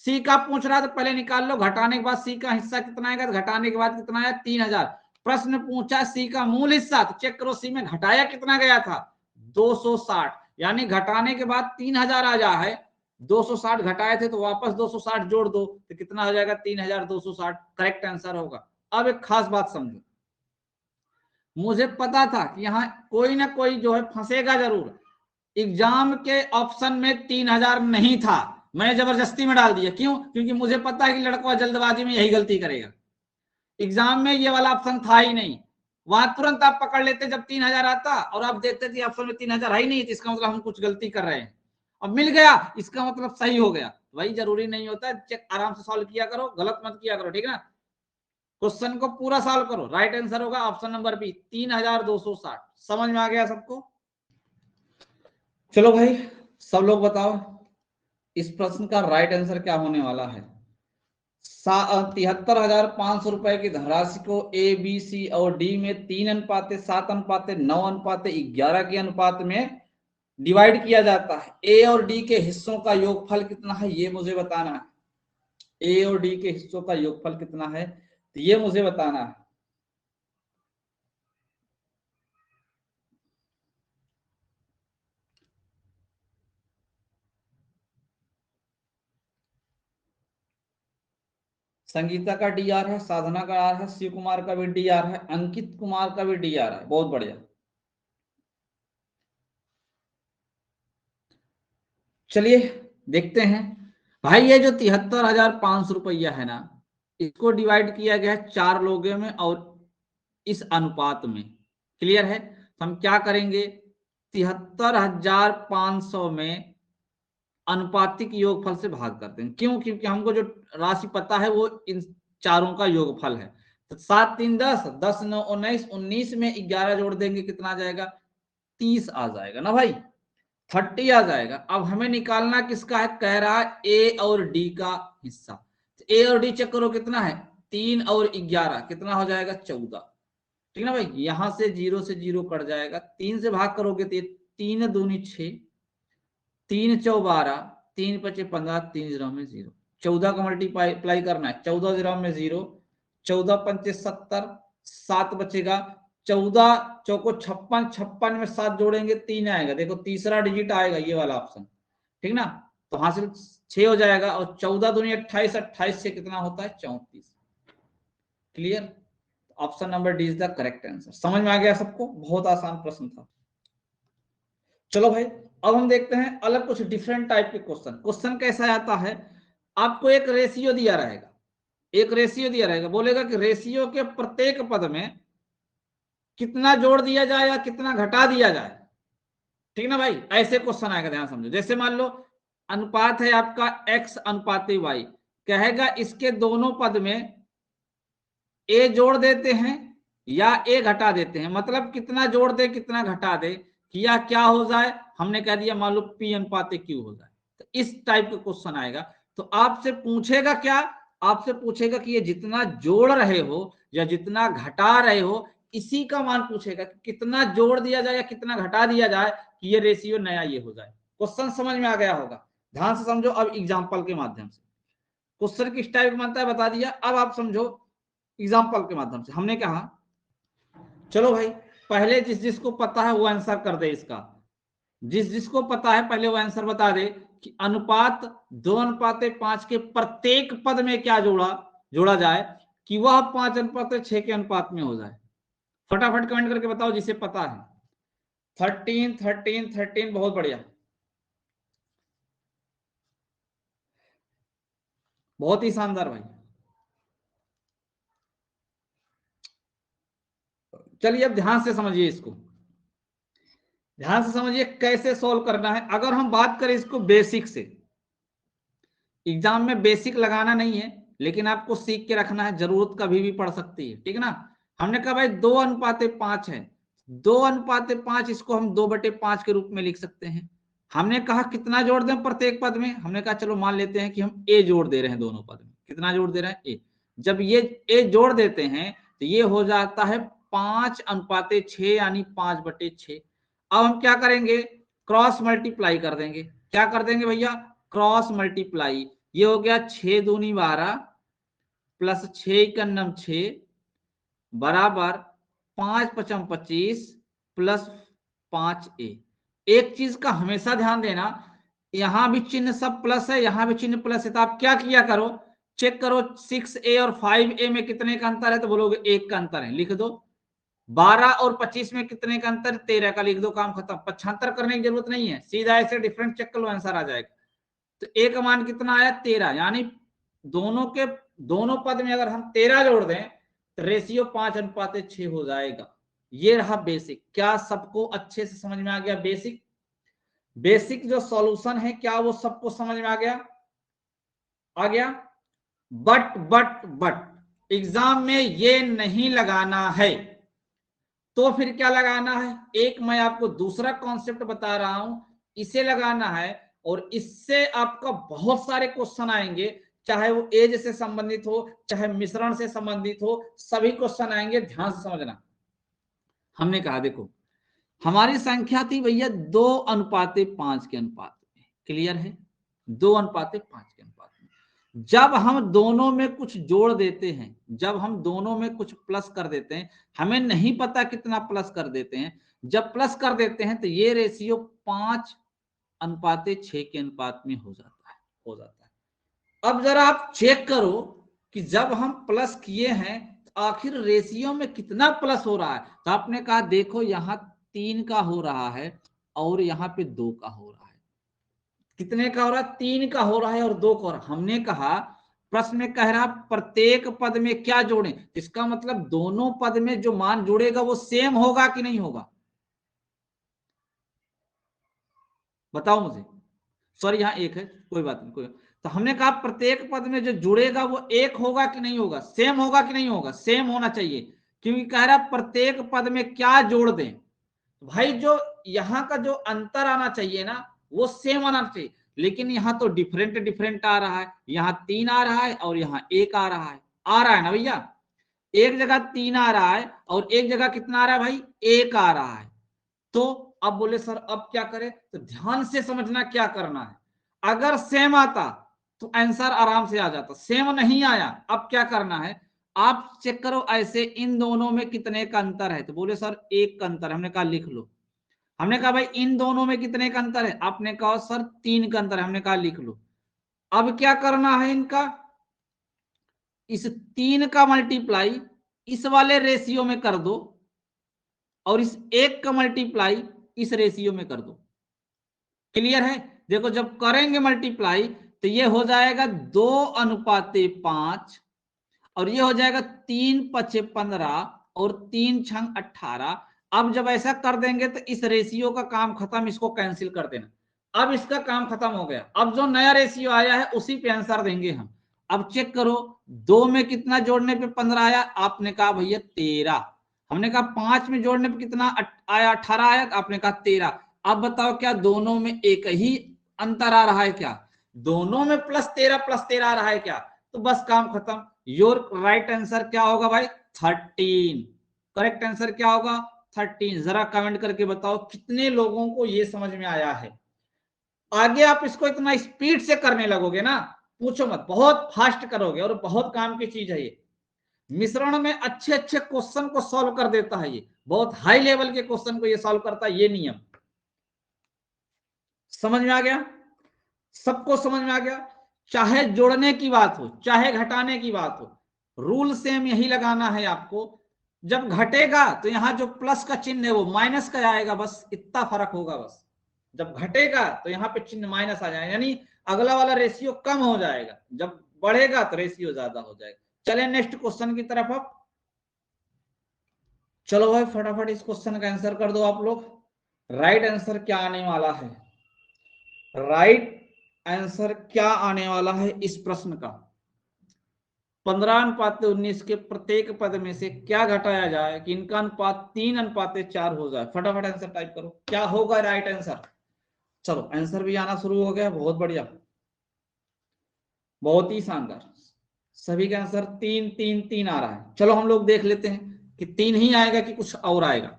सी का पूछ रहा है तो पहले निकाल लो, घटाने के बाद सी का हिस्सा कितना आएगा, तो घटाने के बाद कितना आया? 3,000। प्रश्न पूछा सी का मूल हिस्सा, तो चेक करो सी में घटाया कितना गया था? 260। यानी घटाने के बाद 3,000 आ जा है, 260 घटाए थे तो वापस 260 जोड़ दो तो कितना हो जाएगा? 3,260 करेक्ट आंसर होगा। अब एक खास बात समझो, मुझे पता था कि यहाँ कोई ना कोई जो है फंसेगा जरूर। एग्जाम के ऑप्शन में 3,000 नहीं था, मैंने जबरदस्ती में डाल दिया। क्यों? क्योंकि मुझे पता है कि लड़का जल्दबाजी में यही गलती करेगा। एग्जाम में ये वाला ऑप्शन था ही नहीं, वहां तुरंत आप पकड़ लेते जब 3,000 आता और आप देखते थे ऑप्शन में 3,000 है ही नहीं, तो इसका मतलब हम कुछ गलती कर रहे हैं। अब मिल गया, इसका मतलब सही हो गया। वही जरूरी नहीं होता, चेक आराम से सॉल्व किया करो, गलत मत किया करो, ठीक है ना। क्वेश्चन को पूरा सॉल्व करो, राइट आंसर होगा ऑप्शन नंबर बी 3,260। समझ में आ गया सबको? चलो भाई सब लोग बताओ इस प्रश्न का राइट आंसर क्या होने वाला है। 73,500 रुपए की धनराशि को ए, बी, सी और डी में 3:7:9:11 के अनुपात में डिवाइड किया जाता है। ए और डी के हिस्सों का योगफल कितना है ये मुझे बताना है। ए और डी के हिस्सों का योगफल कितना है तो ये मुझे बताना है। संगीता का डी आर है, साधना का आर है, शिव कुमार का भी डी आर है, अंकित कुमार का भी डी आर है। बहुत बढ़िया। चलिए देखते हैं भाई, ये जो 73,500 रुपया है ना, इसको डिवाइड किया गया है 4 लोगों में और इस अनुपात में। क्लियर है? तो हम क्या करेंगे, 73,500 में अनुपातिक योगफल से भाग करते हैं। क्यों? क्योंकि हमको जो राशि पता है वो इन चारों का योगफल है। तो 7 3 10, 10 9 19, 19 में 11 जोड़ देंगे कितना आ जाएगा? 30 आ जाएगा ना भाई, 30 आ जाएगा। अब हमें निकालना किसका है, कह रहा है ए और डी का हिस्सा। तो ए और डी चेक करो कितना है, 3 और 11 कितना हो जाएगा? 14। ठीक है ना भाई, यहां से 0 से 0 कट जाएगा, 3 से भाग करोगे तो 3 दूनी 6, 3 चौ 12, 3 पचे 15, 3 0 में 0, 14 का मल्टीप्लाई करना है, 14 0 में 0, 14 पंचे 70, 7 बचेगा, 14 चौको 56, 56 में 7 जोड़ेंगे 3 आएगा, देखो तीसरा डिजिट आएगा ये वाला ऑप्शन, ठीक ना। तो हासिल 6 हो जाएगा, और 14 दूनी 28, 28 से कितना होता है 34। Clear? Option number D is the correct answer. समझ में आ गया सबको? बहुत आसान प्रश्न था। चलो भाई, अब हम देखते हैं अलग कुछ डिफरेंट टाइप के क्वेश्चन। क्वेश्चन कैसा आता है, आपको एक रेशियो दिया रहेगा, एक रेशियो दिया रहेगा, बोलेगा कि रेशियो के प्रत्येक पद में कितना जोड़ दिया जाए या कितना घटा दिया जाए, ठीक ना भाई। ऐसे क्वेश्चन आएगा, ध्यान समझो। जैसे मान लो अनुपात है आपका x अनुपात y, कहेगा इसके दोनों पद में a जोड़ देते हैं या a घटा देते हैं, मतलब कितना जोड़ दे कितना घटा दे, या क्या हो जाए, हमने कह दिया मान लो p अनुपात q हो जाए। तो इस टाइप का क्वेश्चन आएगा। तो आपसे पूछेगा क्या, आपसे पूछेगा कि ये जितना जोड़ रहे हो या जितना घटा रहे हो, इसी का मान पूछेगा कि कितना जोड़ दिया जाए या कितना घटा दिया जाए कि ये रेशियो नया ये हो जाए। क्वेश्चन समझ में आ गया होगा, ध्यान से समझो। अब एग्जाम्पल के माध्यम से क्वेश्चन किस टाइप बनता है बता दिया, अब आप समझो एग्जाम्पल के माध्यम से। हमने कहा चलो भाई, पहले जिस जिसको पता है वो आंसर कर दे इसका, जिस जिसको पता है पहले वो आंसर बता दे कि अनुपात 2:5 के प्रत्येक पद में क्या जोड़ा जाए कि वह 5:6 के अनुपात में हो जाए। फटाफट कमेंट करके बताओ जिसे पता है। 13, 13, 13, बहुत बढ़िया, बहुत ही शानदार भाई। चलिए अब ध्यान से समझिए इसको, ध्यान से समझिए कैसे सॉल्व करना है। अगर हम बात करें इसको बेसिक से, एग्जाम में बेसिक लगाना नहीं है, लेकिन आपको सीख के रखना है, जरूरत कभी भी पड़ सकती है, ठीक ना। हमने कहा भाई 2:5 है, 2:5, इसको हम 2/5 के रूप में लिख सकते हैं। हमने कहा कितना जोड़ दें प्रत्येक पद में, हमने कहा चलो मान लेते हैं कि हम ए जोड़ दे रहे हैं दोनों पद में। कितना जोड़ दे रहे हैं? ए। जब ये ए जोड़ देते हैं तो ये हो जाता है 5:6 यानी 5/6। अब हम क्या करेंगे, क्रॉस मल्टीप्लाई कर देंगे। क्या कर देंगे भैया? Cross multiply. ये हो गया 6 दूनी 12 प्लस 6 एकम 6 बराबर 5×5 = 25 प्लस 5a। एक चीज का हमेशा ध्यान देना, यहां भी चिन्ह सब प्लस है, यहां भी चिन्ह प्लस है, तो आप क्या किया करो, चेक करो 6a और 5a में कितने का अंतर है, तो बोलोगे 1 का अंतर है, लिख दो। 12 और 25 में कितने का अंतर? 13 का, लिख दो, काम खत्म। पक्षांतर करने की जरूरत नहीं है, सीधा ऐसे डिफरेंट चेक कर लो, आंसर आ जाएगा। तो ए का मान कितना आया? 13, यानी दोनों पद में अगर हम 13 जोड़ दें तो रेशियो 5:6 हो जाएगा। ये रहा बेसिक। क्या सबको अच्छे से समझ में आ गया? बेसिक बेसिक जो सॉल्यूशन है, क्या वो सबको समझ में आ गया? आ गया। बट एग्जाम में ये नहीं लगाना है, तो फिर क्या लगाना है? एक मैं आपको दूसरा कॉन्सेप्ट बता रहा हूं, इसे लगाना है, और इससे आपका बहुत सारे क्वेश्चन आएंगे, चाहे वो एज से संबंधित हो, चाहे मिश्रण से संबंधित हो, सभी क्वेश्चन आएंगे, ध्यान से समझना। हमने कहा देखो, हमारी संख्या थी भैया 2:5 के अनुपात में, क्लियर है? 2:5 के अनुपात में जब हम दोनों में कुछ जोड़ देते हैं, जब हम दोनों में कुछ प्लस कर देते हैं, हमें नहीं पता कितना प्लस कर देते हैं, जब प्लस कर देते हैं तो ये रेशियो 5:6 के अनुपात में हो जाता है। अब जरा आप चेक करो कि जब हम प्लस किए हैं तो आखिर रेशियो में कितना प्लस हो रहा है। तो आपने कहा देखो यहाँ 3 का हो रहा है और यहाँ पे 2 का हो रहा है। कितने का हो रहा है? 3 का हो रहा है और 2 का हो रहा है। हमने कहा प्रश्न में कह रहा प्रत्येक पद में क्या जोड़ें, इसका मतलब दोनों पद में जो मान जुड़ेगा वो सेम होगा कि नहीं होगा? बताओ मुझे। सॉरी यहाँ एक है, कोई बात नहीं, कोई। तो हमने कहा प्रत्येक पद में जो जुड़ेगा वो एक होगा कि नहीं होगा, सेम होगा कि नहीं होगा? सेम होना चाहिए, क्योंकि कह रहा प्रत्येक पद में क्या जोड़ दें। भाई जो यहाँ का जो अंतर आना चाहिए ना, वो सेम आना चाहिए, लेकिन यहाँ तो डिफरेंट डिफरेंट आ रहा है। यहाँ 3 आ रहा है और यहाँ 1 आ रहा है, ना भैया? एक जगह 3 आ रहा है और एक जगह कितना आ रहा है भाई? 1 आ रहा है। तो अब बोले सर अब क्या करें, तो ध्यान से समझना क्या करना है। अगर सेम आता तो आंसर आराम से आ जाता, सेम नहीं आया, अब क्या करना है? आप चेक करो ऐसे इन दोनों में कितने का अंतर है, तो बोले सर 1 का अंतर। हमने कहा लिख लो। हमने कहा भाई इन दोनों में कितने का अंतर है, आपने कहा सर 3 का अंतर है। हमने कहा लिख लो। अब क्या करना है इनका, इस 3 का मल्टीप्लाई इस वाले रेशियो में कर दो और इस 1 का मल्टीप्लाई इस रेशियो में कर दो। क्लियर है? देखो जब करेंगे मल्टीप्लाई तो ये हो जाएगा 2:5 और ये हो जाएगा 3×5 = 15 और 3×6 = 18। अब जब ऐसा कर देंगे तो इस रेशियो का काम खत्म, इसको कैंसिल कर देना। अब इसका काम खत्म हो गया। अब जो नया रेशियो आया है उसी पे आंसर देंगे हम। अब चेक करो 2 में कितना जोड़ने पे 15 आया, आपने कहा भैया 13। हमने कहा 5 में जोड़ने पे कितना आया, 18 आया, आपने कहा 13। अब बताओ क्या दोनों में एक ही अंतर आ रहा है क्या, दोनों में +13 आ रहा है क्या, तो बस काम खत्म। योर राइट आंसर क्या होगा भाई, 13। करेक्ट आंसर क्या होगा, 13। जरा कमेंट करके बताओ कितने लोगों को ये समझ में आया है। आगे आप इसको इतना स्पीड से करने लगोगे ना, पूछो मत, बहुत फास्ट करोगे और बहुत काम की चीज है ये। मिश्रण में अच्छे अच्छे क्वेश्चन को सॉल्व कर देता है ये, बहुत हाई लेवल के क्वेश्चन को ये सॉल्व करता है ये नियम। समझ में आ गया? सबको समझ में आ गया? चाहे जोड़ने की बात हो चाहे घटाने की बात हो, रूल सेम यही लगाना है आपको। जब घटेगा तो यहां जो प्लस का चिन्ह है वो माइनस का आएगा, बस इतना फर्क होगा बस। जब घटेगा तो यहाँ पे चिन्ह माइनस आ जाएगा, यानी अगला वाला रेशियो कम हो जाएगा, जब बढ़ेगा तो रेशियो ज्यादा हो जाएगा। चले नेक्स्ट क्वेश्चन की तरफ। अब चलो भाई फटाफट इस क्वेश्चन का आंसर कर दो आप लोग। राइट आंसर क्या आने वाला है, राइट आंसर क्या आने वाला है इस प्रश्न का। 15:19 के प्रत्येक पद में से क्या घटाया जाए कि इनका अनुपात 3:4 हो जाए। फटाफट आंसर टाइप करो, क्या होगा राइट आंसर। चलो आंसर भी आना शुरू हो गया, बहुत बढ़िया, बहुत ही शानदार। सभी का आंसर 3 3 3 आ रहा है। चलो हम लोग देख लेते हैं कि 3 ही आएगा कि कुछ और आएगा।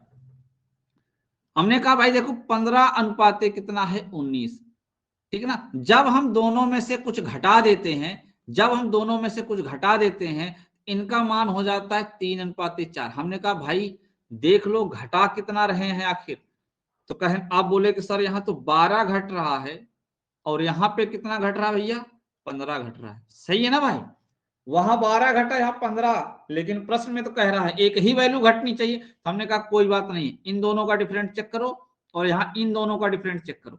हमने कहा भाई देखो 15 कितना है 19, ठीक है ना। जब हम दोनों में से कुछ घटा देते हैं, जब हम दोनों में से कुछ घटा देते हैं, इनका मान हो जाता है 3:4। हमने कहा भाई देख लो घटा कितना रहे हैं आखिर, तो कहें आप बोले कि सर यहाँ तो 12 घट रहा है और यहाँ पे कितना घट रहा है भैया, 15 घट रहा है। सही है ना भाई, वहां 12 घटा यहाँ 15, लेकिन प्रश्न में तो कह रहा है एक ही वैल्यू घटनी चाहिए। हमने कहा कोई बात नहीं, इन दोनों का डिफरेंस चेक करो और यहाँ इन दोनों का डिफरेंस चेक करो।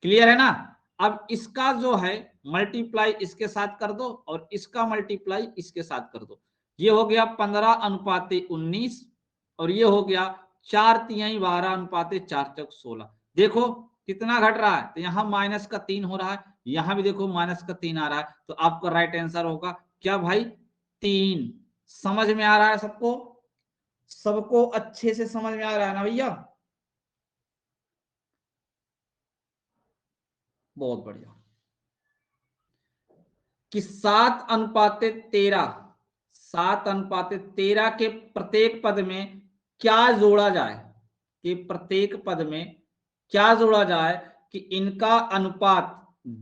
क्लियर है ना। अब इसका जो है मल्टीप्लाई इसके साथ कर दो और इसका मल्टीप्लाई इसके साथ कर दो। ये हो गया 15:19 और ये हो गया 4×3 12:4 = 16। देखो कितना घट रहा है, तो यहाँ -3 हो रहा है, यहाँ भी देखो -3 आ रहा है, तो आपका राइट आंसर होगा क्या भाई, 3। समझ में आ रहा है सबको, सबको अच्छे से समझ में आ रहा है ना भैया, बहुत बढ़िया। कि 7:13, 7:13 के प्रत्येक पद में क्या जोड़ा जाए, कि प्रत्येक पद में क्या जोड़ा जाए कि इनका अनुपात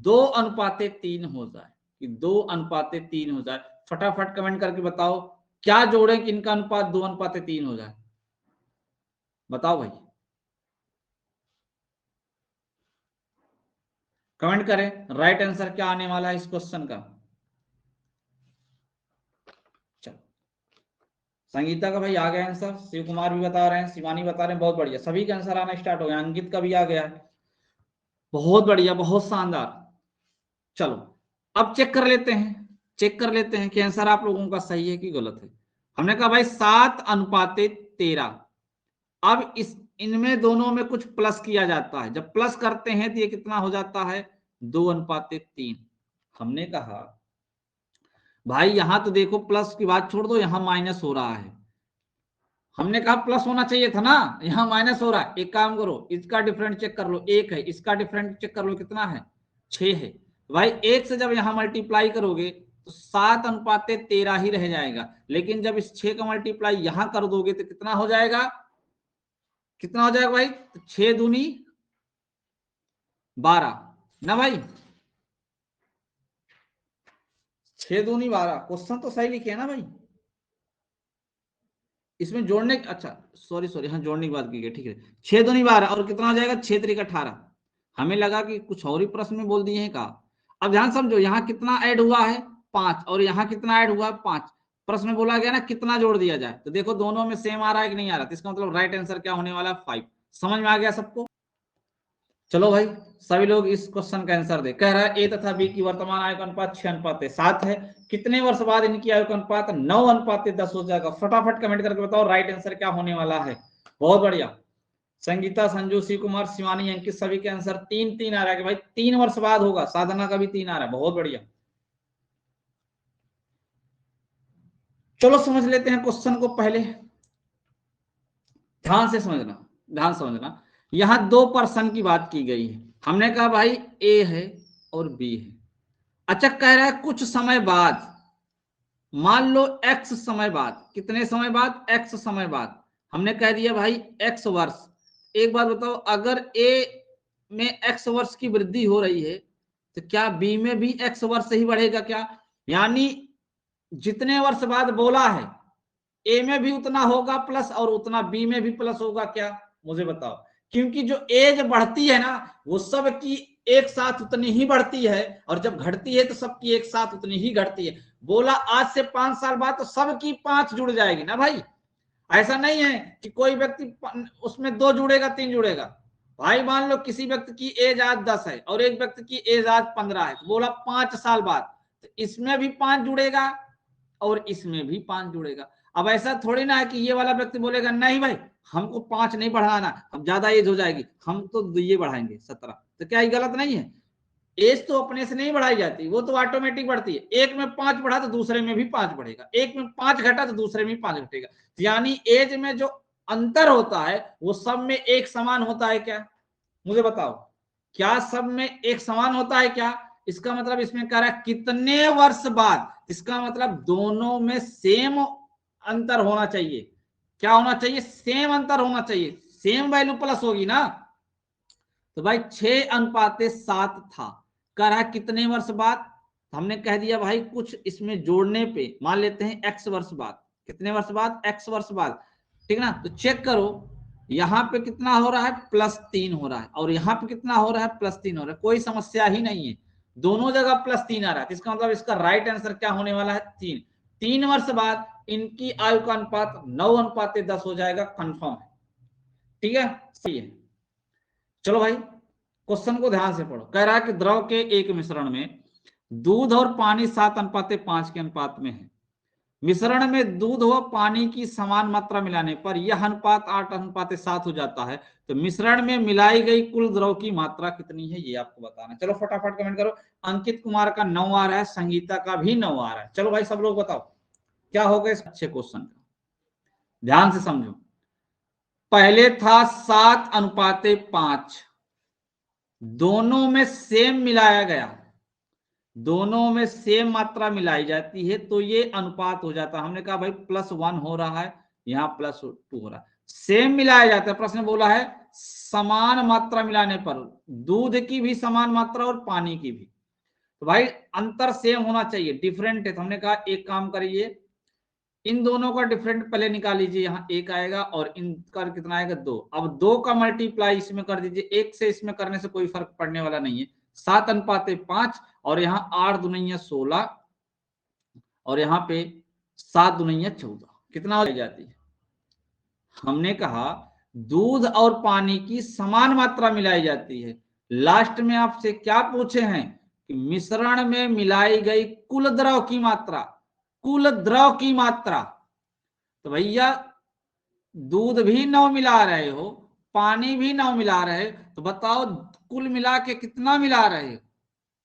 2:3 हो जाए, कि 2:3 हो जाए। फटाफट कमेंट करके बताओ क्या जोड़े कि इनका अनुपात 2:3 हो जाए, बताओ भाई, कमेंट करें राइट आंसर क्या आने वाला है इस क्वेश्चन का। चलो संगीता का भाई आ गया आंसर, शिव कुमार भी बता रहे हैं, शिवानी बता रहे हैं, बहुत बढ़िया, सभी का आंसर आना स्टार्ट हो गया, अंकित का भी आ गया है, बहुत बढ़िया, बहुत शानदार। चलो अब चेक कर लेते हैं, चेक कर लेते हैं कि आंसर आप लोगों का सही है कि गलत है। हमने कहा भाई 7:13। अब इस इनमें दोनों में कुछ प्लस किया जाता है, जब प्लस करते हैं तो ये कितना हो जाता है, 2:3। हमने कहा भाई यहां तो देखो प्लस की बात छोड़ दो, यहां माइनस हो रहा है। हमने कहा प्लस होना चाहिए था ना, यहां माइनस हो रहा है। एक काम करो इसका डिफरेंट चेक कर लो, 1 है, इसका डिफरेंट चेक कर लो कितना है, 6 है। भाई 1 से जब यहां मल्टीप्लाई करोगे तो 7:13 ही रह जाएगा, लेकिन जब इस 6 का मल्टीप्लाई यहां कर दोगे तो कितना हो जाएगा, कितना हो जाएगा भाई, तो 6×2 = 12 ना भाई, 6×2 = 12। क्वेश्चन तो सही लिखे है ना भाई, इसमें जोड़ने, अच्छा सॉरी हाँ जोड़ने की बात की गई, ठीक है। 6 दूनी 12 और कितना हो जाएगा 6 त्रिक 18। हमें लगा कि कुछ और ही प्रश्न में बोल दिए हैं का। अब ध्यान समझो, यहाँ कितना ऐड हुआ है 5 और यहाँ कितना ऐड हुआ है 5। प्रश्न में बोला गया ना कितना जोड़ दिया जाए, तो देखो दोनों में सेम आ रहा है कि नहीं आ रहा, तो इसका मतलब राइट आंसर क्या होने वाला है 5। समझ में आ गया सबको। चलो भाई सभी लोग इस क्वेश्चन का आंसर दे। कह रहा है ए तथा बी की वर्तमान आयु का अनुपात 6:7 है। कितने वर्ष बाद इनकी आयु का अनुपात 9:10 हो जाएगा। फटाफट कमेंट करके बताओ राइट आंसर क्या होने वाला है। बहुत बढ़िया। संगीता, संजू, शिव कुमार, शिवानी, अंकित सभी के आंसर 3-3 आ रहा है कि भाई 3 वर्ष बाद होगा। साधना का भी 3 आ रहा है। बहुत बढ़िया। चलो समझ लेते हैं क्वेश्चन को। पहले ध्यान से समझना, ध्यान समझना। यहां 2 पर्सन की बात की गई है। हमने कहा भाई ए है और बी है। अच्छा कह रहा है कुछ समय बाद, मान लो एक्स समय बाद, कितने समय बाद, एक्स समय बाद। हमने कह दिया भाई एक्स वर्ष। एक बात बताओ, अगर ए में एक्स वर्ष की वृद्धि हो रही है तो क्या बी में भी एक्स वर्ष ही बढ़ेगा क्या? यानी जितने वर्ष बाद बोला है ए में भी उतना होगा प्लस और उतना बी में भी प्लस होगा क्या? मुझे बताओ। क्योंकि जो एज बढ़ती है ना वो सब की एक साथ उतनी ही बढ़ती है, और जब घटती है तो सबकी एक साथ उतनी ही घटती है। बोला आज से 5 साल बाद तो सबकी 5 जुड़ जाएगी ना भाई। ऐसा नहीं है कि कोई व्यक्ति उसमें 2 जुड़ेगा 3 जुड़ेगा। भाई मान लो किसी व्यक्ति की एज आज 10 है और एक व्यक्ति की एज आज 15 है, तो बोला 5 साल बाद तो इसमें भी 5 जुड़ेगा और इसमें भी 5 जुड़ेगा। अब ऐसा थोड़ी ना है कि ये वाला व्यक्ति बोलेगा नहीं भाई हमको 5 नहीं बढ़ाना, अब ज्यादा एज हो जाएगी, हम तो ये बढ़ाएंगे 17। तो क्या ये गलत नहीं है? एज तो अपने से नहीं बढ़ाई जाती, वो तो ऑटोमेटिक बढ़ती है। एक में 5 बढ़ा तो दूसरे में भी 5 बढ़ेगा, एक में 5 घटा तो दूसरे में 5 घटेगा। यानी एज में जो अंतर होता है वो सब में एक समान होता है क्या? मुझे बताओ, क्या सब में एक समान होता है क्या? इसका मतलब इसमें कह रहा है कितने वर्ष बाद, इसका मतलब दोनों में सेम अंतर होना चाहिए। क्या होना चाहिए? सेम अंतर होना चाहिए, सेम वैल्यू प्लस होगी ना। तो भाई 6:7 था। कह रहा है कितने वर्ष बाद, हमने कह दिया भाई कुछ इसमें जोड़ने पे मान लेते हैं एक्स वर्ष बाद। कितने वर्ष बाद? एक्स वर्ष बाद। ठीक ना? तो चेक करो यहां पे कितना हो रहा है +3 हो रहा है और यहां पे कितना हो रहा है +3 हो रहा है। कोई समस्या ही नहीं है, दोनों जगह +3 आ रहा है। इसका मतलब इसका राइट आंसर क्या होने वाला है 3। 3 वर्ष बाद इनकी आयु का अनुपात 9:10 हो जाएगा। कंफर्म है? ठीक है, सही है। चलो भाई क्वेश्चन को ध्यान से पढ़ो। कह रहा है कि द्रव के एक मिश्रण में दूध और पानी 7:5 के अनुपात में है। मिश्रण में दूध व पानी की समान मात्रा मिलाने पर यह अनुपात 8:7 हो जाता है। तो मिश्रण में मिलाई गई कुल द्रव की मात्रा कितनी है ये आपको बताना। चलो फटाफट कमेंट करो। अंकित कुमार का 9 आ रहा है, संगीता का भी 9 आ रहा है। चलो भाई सब लोग बताओ क्या होगा इस अच्छे क्वेश्चन का। ध्यान से समझो। पहले था 7:5, दोनों में सेम मिलाया गया, दोनों में सेम मात्रा मिलाई जाती है तो ये अनुपात हो जाता है। हमने कहा भाई +1 हो रहा है, यहाँ +2 हो रहा है। सेम मिलाया जाता है। प्रश्न बोला है समान मात्रा मिलाने पर, दूध की भी समान मात्रा और पानी की भी। तो भाई अंतर सेम होना चाहिए, डिफरेंट है तो हमने कहा एक काम करिए इन दोनों का डिफरेंट पहले निकाल लीजिए। यहाँ 1 आएगा और इनका कितना आएगा 2। अब 2 का मल्टीप्लाई इसमें कर दीजिए, 1 से इसमें करने से कोई फर्क पड़ने वाला नहीं है। 7:5 और यहाँ 8 दूनिया 16 और यहाँ पे 7 दूनिया 14 कितना हो जाती है? हमने कहा दूध और पानी की समान मात्रा मिलाई जाती है। लास्ट में आपसे क्या पूछे हैं कि मिश्रण में मिलाई गई कुल द्रव की मात्रा, कुल द्रव की मात्रा। तो भैया दूध भी 9 मिला रहे हो, पानी भी 9 मिला रहे हो, तो बताओ कुल मिला के कितना मिला रहे हो?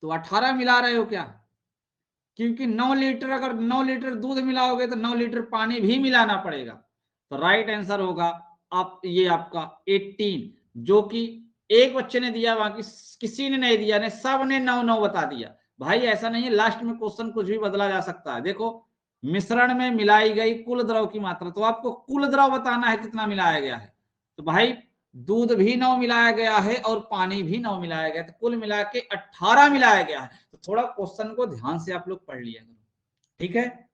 तो 18 मिला रहे हो क्या? क्योंकि 9 लीटर, अगर 9 लीटर दूध मिलाओगे तो 9 लीटर पानी भी मिलाना पड़ेगा। तो राइट आंसर होगा आप ये आपका 18, जो कि एक बच्चे ने दिया, बाकी किसी ने नहीं दिया, ने सब ने 9-9 बता दिया। भाई ऐसा नहीं है, लास्ट में क्वेश्चन कुछ भी बदला जा सकता है। देखो मिश्रण में मिलाई गई कुल द्रव की मात्रा, तो आपको कुल द्रव बताना है कितना मिलाया गया है। तो भाई दूध भी 9 मिलाया गया है और पानी भी 9 मिलाया गया, तो कुल मिला के 18 मिलाया गया है। तो थोड़ा क्वेश्चन को ध्यान से आप लोग पढ़ लिया करो, ठीक है।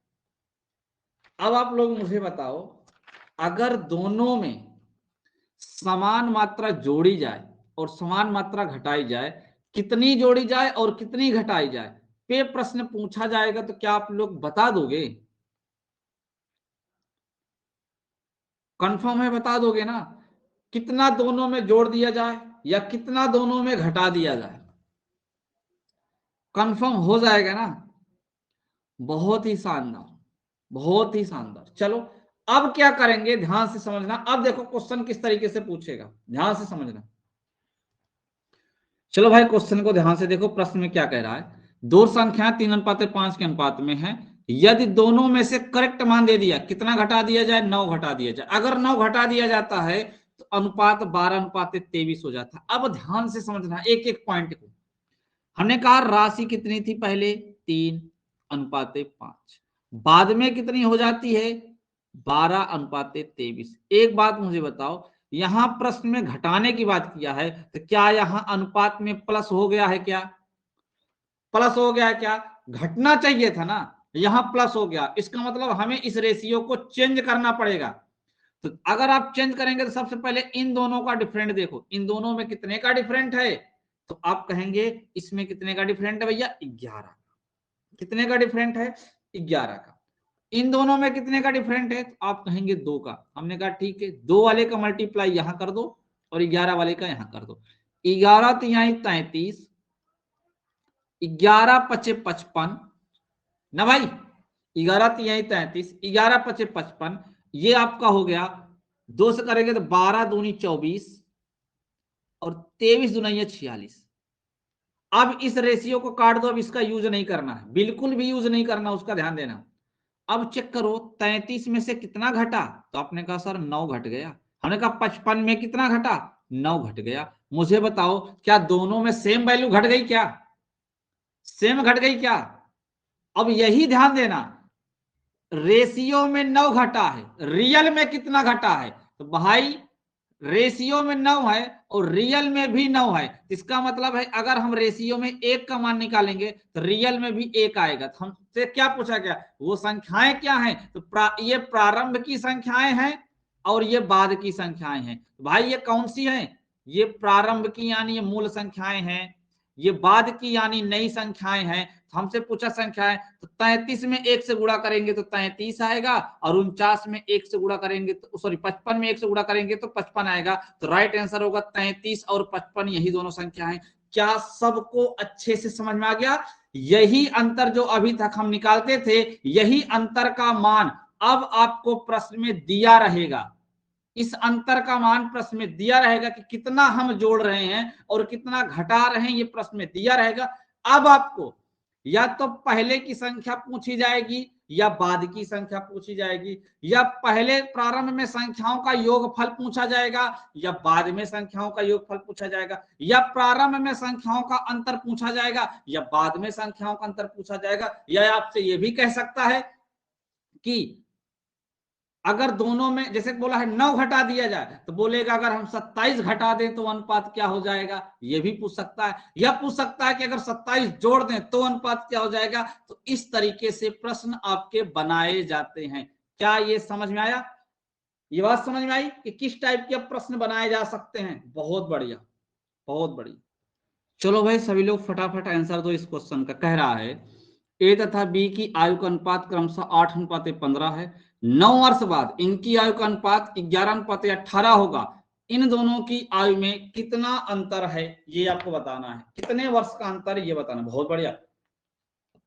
अब आप लोग मुझे बताओ अगर दोनों में समान मात्रा जोड़ी जाए और समान मात्रा घटाई जाए, कितनी जोड़ी जाए और कितनी घटाई जाए, पे प्रश्न पूछा जाएगा तो क्या आप लोग बता दोगे? कंफर्म है, बता दोगे ना? कितना दोनों में जोड़ दिया जाए या कितना दोनों में घटा दिया जाए, कंफर्म हो जाएगा ना? बहुत ही शानदार, बहुत ही शानदार। चलो अब क्या करेंगे, ध्यान से समझना। अब देखो क्वेश्चन किस तरीके से पूछेगा, ध्यान से समझना। चलो भाई क्वेश्चन को ध्यान से देखो, प्रश्न में क्या कह रहा है। दो संख्या 3:5 के अनुपात में है, यदि दोनों में से करेक्ट मान दे दिया, कितना घटा दिया जाए? 9 घटा दिया जाए। अगर 9 घटा दिया जाता है तो अनुपात 12:23 हो जाता है। अब ध्यान से समझना एक एक पॉइंट को। हमने कहा राशि कितनी थी पहले? 3:5। बाद में कितनी हो जाती है? 12:23। एक बात मुझे बताओ, यहां प्रश्न में घटाने की बात किया है, तो क्या यहां अनुपात में प्लस हो गया है? क्या प्लस हो गया है? क्या घटना चाहिए था ना, यहां प्लस हो गया। इसका मतलब हमें इस रेशियो को चेंज करना पड़ेगा। तो अगर आप चेंज करेंगे तो सबसे पहले इन दोनों का डिफरेंट देखो, इन दोनों में कितने का डिफरेंट है? तो आप कहेंगे इसमें कितने का डिफरेंट है भैया? 11। कितने का डिफरेंट है? 11 का। इन दोनों में कितने का डिफरेंट है? तो आप कहेंगे 2 का। हमने कहा ठीक है, 2 वाले का मल्टीप्लाई यहां कर दो और 11 वाले का यहां कर दो। 11 तिहाई 33, 11 पचे 55 ना भाई, 11 तिहाई 33, 11 पचे 55, ये आपका हो गया। 2 से करेंगे तो 12 दूनी 24 और 23 दुनिया 46। अब इस रेशियो को काट दो, अब इसका यूज नहीं करना है, बिल्कुल भी यूज नहीं करना, उसका ध्यान देना। अब चेक करो 33 में से कितना घटा, तो आपने कहा सर 9 घट गया। हमने कहा 55 में कितना घटा? 9 घट गया। मुझे बताओ क्या दोनों में सेम वैल्यू घट गई? क्या सेम घट गई? क्या? अब यही ध्यान देना, रेशियो में 9 घटा है, रियल में कितना घटा है? तो भाई रेशियो में 9 है और रियल में भी 9 है। इसका मतलब है अगर हम रेशियो में 1 का मान निकालेंगे तो रियल में भी 1 आएगा। तो हमसे क्या पूछा गया? वो संख्याएं क्या हैं? तो ये प्रारंभ की संख्याएं हैं और ये बाद की संख्याएं हैं। तो भाई ये कौन सी हैं? ये प्रारंभ की यानी ये मूल संख्याएं हैं, ये बाद की यानी नई संख्याएं हैं। तो हमसे पूछा संख्याएं, तो 33 में 1 से गुणा करेंगे तो 33 आएगा, और 49 में 1 से गुणा करेंगे तो सॉरी 55 में 1 से गुणा करेंगे तो 55 आएगा। तो राइट आंसर होगा 33 और 55, यही दोनों संख्याएं। क्या सबको अच्छे से समझ में आ गया? यही अंतर जो अभी तक हम निकालते थे, यही अंतर का मान अब आपको प्रश्न में दिया रहेगा। इस अंतर का मान प्रश्न में दिया रहेगा कि कितना हम जोड़ रहे हैं और कितना घटा रहे हैं, ये प्रश्न में दिया रहेगा। अब आपको या तो पहले की संख्या पूछी जाएगी या बाद की संख्या पूछी जाएगी, या पहले प्रारंभ में संख्याओं का योगफल पूछा जाएगा या बाद में संख्याओं का योगफल पूछा जाएगा, या प्रारंभ में संख्याओं का अंतर पूछा जाएगा या बाद में संख्याओं का अंतर पूछा जाएगा। या आपसे यह भी कह सकता है कि अगर दोनों में जैसे बोला है 9 घटा दिया जाए, तो बोलेगा अगर हम 27 घटा दें तो अनुपात क्या हो जाएगा? ये भी पूछ सकता है। या पूछ सकता है कि अगर 27 जोड़ दें तो अनुपात क्या हो जाएगा? तो इस तरीके से प्रश्न आपके बनाए जाते हैं। क्या ये समझ में आया? ये बात समझ में आई कि किस टाइप के प्रश्न बनाए जा सकते हैं? बहुत बढ़िया, बहुत बढ़िया। चलो भाई सभी लोग फटाफट आंसर दो इस क्वेश्चन का। कह रहा है ए तथा बी की आयु का अनुपात क्रमशः 8:15 है। 9 वर्ष बाद इनकी आयु का अनुपात 11:18 होगा। इन दोनों की आयु में कितना अंतर है, ये आपको बताना है। कितने वर्ष का अंतर ये बताना। बहुत बढ़िया।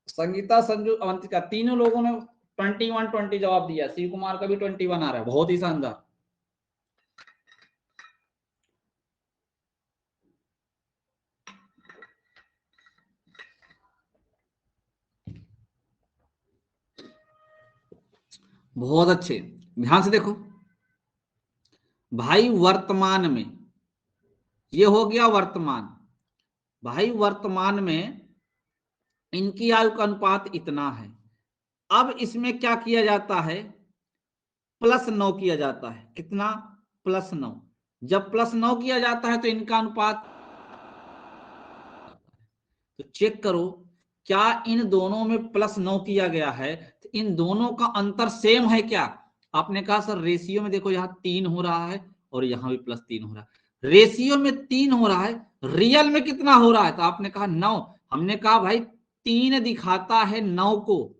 संगीता, संजू, अवंतिका तीनों लोगों ने 21-20 जवाब दिया। शिव कुमार का भी 21 आ रहा है। बहुत ही शानदार। बहुत अच्छे, ध्यान से देखो भाई। वर्तमान में ये हो गया वर्तमान। भाई वर्तमान में इनकी आयु का अनुपात इतना है। अब इसमें क्या किया जाता है? +9 किया जाता है। कितना? +9। जब +9 किया जाता है तो इनका अनुपात, तो चेक करो क्या इन दोनों में +9 किया गया है, तो इन दोनों का अंतर सेम है क्या? आपने कहा सर रेशियो में देखो यहाँ 3 हो रहा है और यहाँ भी +3 हो रहा है, रेशियो में 3 हो रहा है, रियल में कितना हो रहा है? तो आपने कहा 9। हमने कहा भाई 3 दिखाता है 9 को,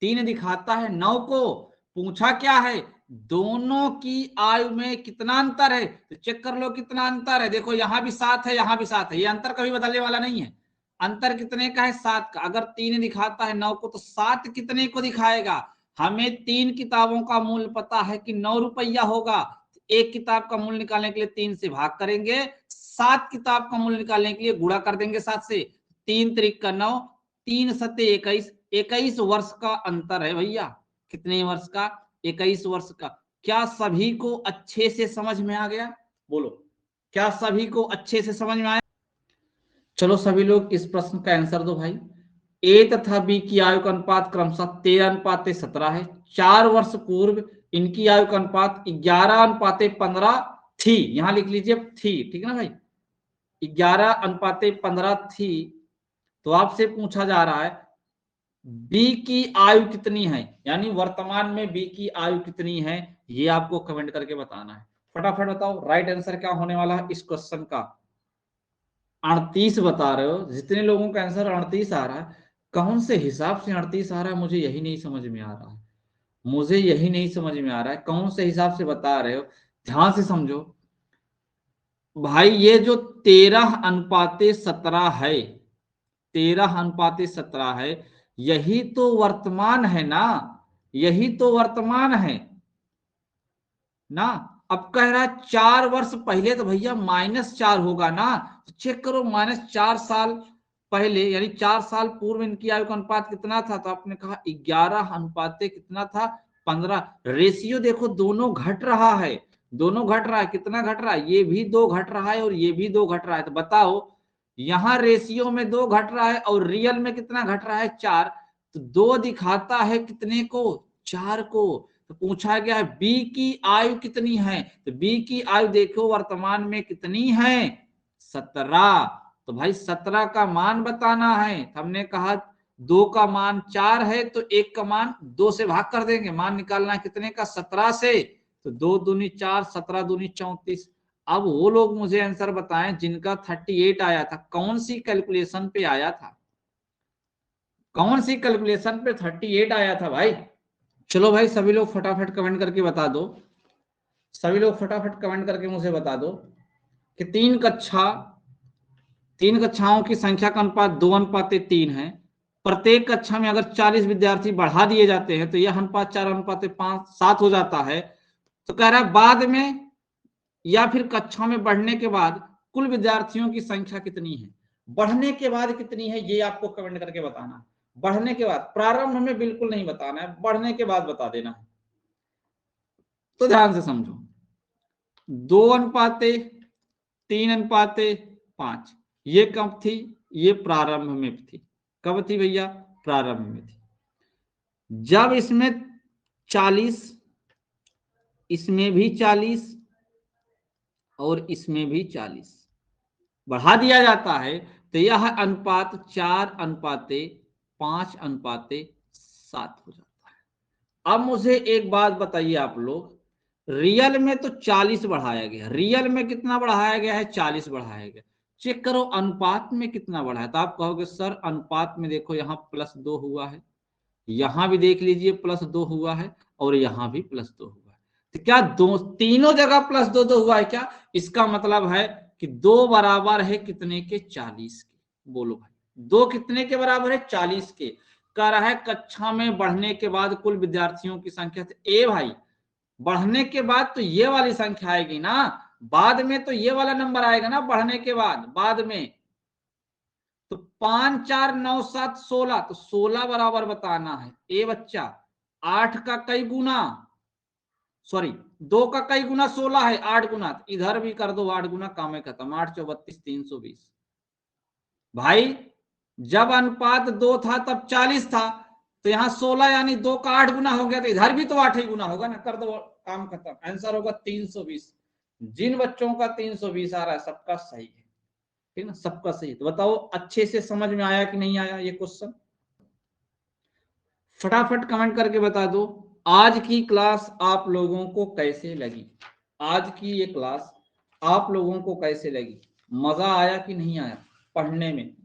3 दिखाता है 9 को। पूछा क्या है? दोनों की आयु में कितना अंतर है? तो चेक कर लो कितना अंतर है। देखो यहां भी 7 है, यहां भी 7 है, ये अंतर कभी बदलने वाला नहीं है। अंतर कितने का है? 7 का। अगर 3 दिखाता है 9 को तो 7 कितने को दिखाएगा? हमें 3 किताबों का मूल्य पता है कि 9 रुपया होगा। एक किताब का मूल्य निकालने के लिए 3 से भाग करेंगे, 7 किताब का मूल्य निकालने के लिए गुणा कर देंगे 7 से। 3 त्रिक का 9, 3 सत्ते 21, 21 वर्ष का अंतर है भैया। कितने वर्ष का? 21 वर्ष का। क्या सभी को अच्छे से समझ में आ गया? बोलो, क्या सभी को अच्छे से समझ में आया? चलो सभी लोग इस प्रश्न का आंसर दो भाई। ए तथा बी की आयु का अनुपात क्रमशः 13:17 है। 4 वर्ष पूर्व इनकी आयु का अनुपात 11:15 थी। यहां लिख लीजिए थी, ठीक है ना भाई? 11:15 थी। तो आपसे पूछा जा रहा है बी की आयु कितनी है, यानी वर्तमान में बी की आयु कितनी है, ये आपको कमेंट करके बताना है। फटाफट बताओ राइट आंसर क्या होने वाला है इस क्वेश्चन का। 38 बता रहे हो, जितने लोगों का आंसर 38 आ रहा है, कौन से हिसाब से 38 आ रहा है? मुझे यही नहीं समझ में आ रहा है, मुझे यही नहीं समझ में आ रहा है, कौन से हिसाब से बता रहे हो? ध्यान से समझो भाई, ये जो 13:17 है, 13:17 है, यही तो वर्तमान है ना, यही तो वर्तमान है ना। अब कह रहा है 4 वर्ष पहले, तो भैया -4 होगा ना। तो चेक करो -4 साल पहले, यानी 4 साल पूर्व इनकी आयु का अनुपात कितना था? तो आपने कहा 11 कितना था? 15। रेशियो देखो दोनों घट रहा है, दोनों घट रहा है। कितना घट रहा है? ये भी 2 घट रहा है और ये भी 2 घट रहा है। तो बताओ यहाँ रेशियो में 2 घट रहा है और रियल में कितना घट रहा है? 4। तो 2 दिखाता है कितने को? 4 को। तो पूछा गया है बी की आयु कितनी है? तो बी की आयु देखो वर्तमान में कितनी है? 17। तो भाई 17 का मान बताना है। हमने कहा 2 का मान 4 है तो 1 का मान 2 से भाग कर देंगे। मान निकालना है कितने का? 17 से। तो 2 दूनी 4, 17 दूनी 34। अब वो लोग मुझे आंसर बताएं जिनका 38 आया था, कौन सी कैलकुलेशन पे आया था? कौन सी कैलकुलेशन पे 38 आया था भाई? चलो भाई सभी लोग फटाफट कमेंट करके बता दो, सभी लोग फटाफट कमेंट करके मुझे बता दो कि 3 कक्षाओं की संख्या का अनुपात 2:3 है। प्रत्येक कक्षा में अगर 40 विद्यार्थी बढ़ा दिए जाते हैं तो यह अनुपात 4:5-7 हो जाता है। तो कह रहा है बाद में या फिर कक्षा में बढ़ने के बाद कुल विद्यार्थियों की संख्या कितनी है? बढ़ने के बाद कितनी है ये आपको कमेंट करके बताना है। बढ़ने के बाद, प्रारंभ में बिल्कुल नहीं बताना है, बढ़ने के बाद बता देना है। तो ध्यान से समझो, 2:3:5 ये कब थी? ये प्रारंभ में थी। कब थी भैया? प्रारंभ में थी। जब इसमें 40, इसमें भी 40 और इसमें भी 40 बढ़ा दिया जाता है तो यह अनुपात 4:5:7 हो जाता है। अब मुझे एक बात बताइए आप लोग, रियल में तो 40 बढ़ाया गया, रियल में कितना बढ़ाया गया है? 40 बढ़ाया गया। चेक करो अनुपात में कितना बढ़ा है। तो आप कहोगे सर अनुपात में देखो यहाँ +2 हुआ है, यहां भी देख लीजिए +2 हुआ है और यहां भी +2 हुआ है। तो क्या दो तीनों जगह +2 हुआ है क्या? इसका मतलब है कि 2 बराबर है कितने के? 40 के। बोलो भाई 2 कितने के बराबर है? 40 के। कह रहा है कक्षा में बढ़ने के बाद कुल विद्यार्थियों की संख्या। ए भाई बढ़ने के बाद तो ये वाली संख्या आएगी ना, बाद में तो ये वाला नंबर आएगा ना बढ़ने के बाद में। तो 5 4 9 7 16, तो 16 बराबर बताना है। ए बच्चा 8 का कई गुना, सॉरी 2 का कई गुना 16 है, 8 गुना। तो इधर भी कर दो 8 गुना, काम है खत्म। 8 × 4 = 32, 320। भाई जब अनुपात 2 था तब 40 था, तो यहाँ 16 यानी 2 का 8 गुना हो गया, तो इधर भी तो 8 ही गुना होगा ना। कर दो, काम खत्म। आंसर होगा 320। जिन बच्चों का 320 आ रहा है सबका सही है, ठीक ना, सबका सही। तो बताओ अच्छे से समझ में आया कि नहीं आया ये क्वेश्चन? फटाफट कमेंट करके बता दो आज की क्लास आप लोगों को कैसे लगी? आज की ये क्लास आप लोगों को कैसे लगी? मजा आया कि नहीं आया पढ़ने में?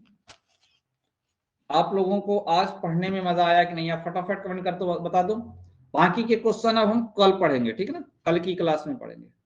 आप लोगों को आज पढ़ने में मजा आया कि नहीं? आप फटाफट कमेंट कर दो, बता दो। बाकी के क्वेश्चन अब हम कल पढ़ेंगे, ठीक है ना, कल की क्लास में पढ़ेंगे।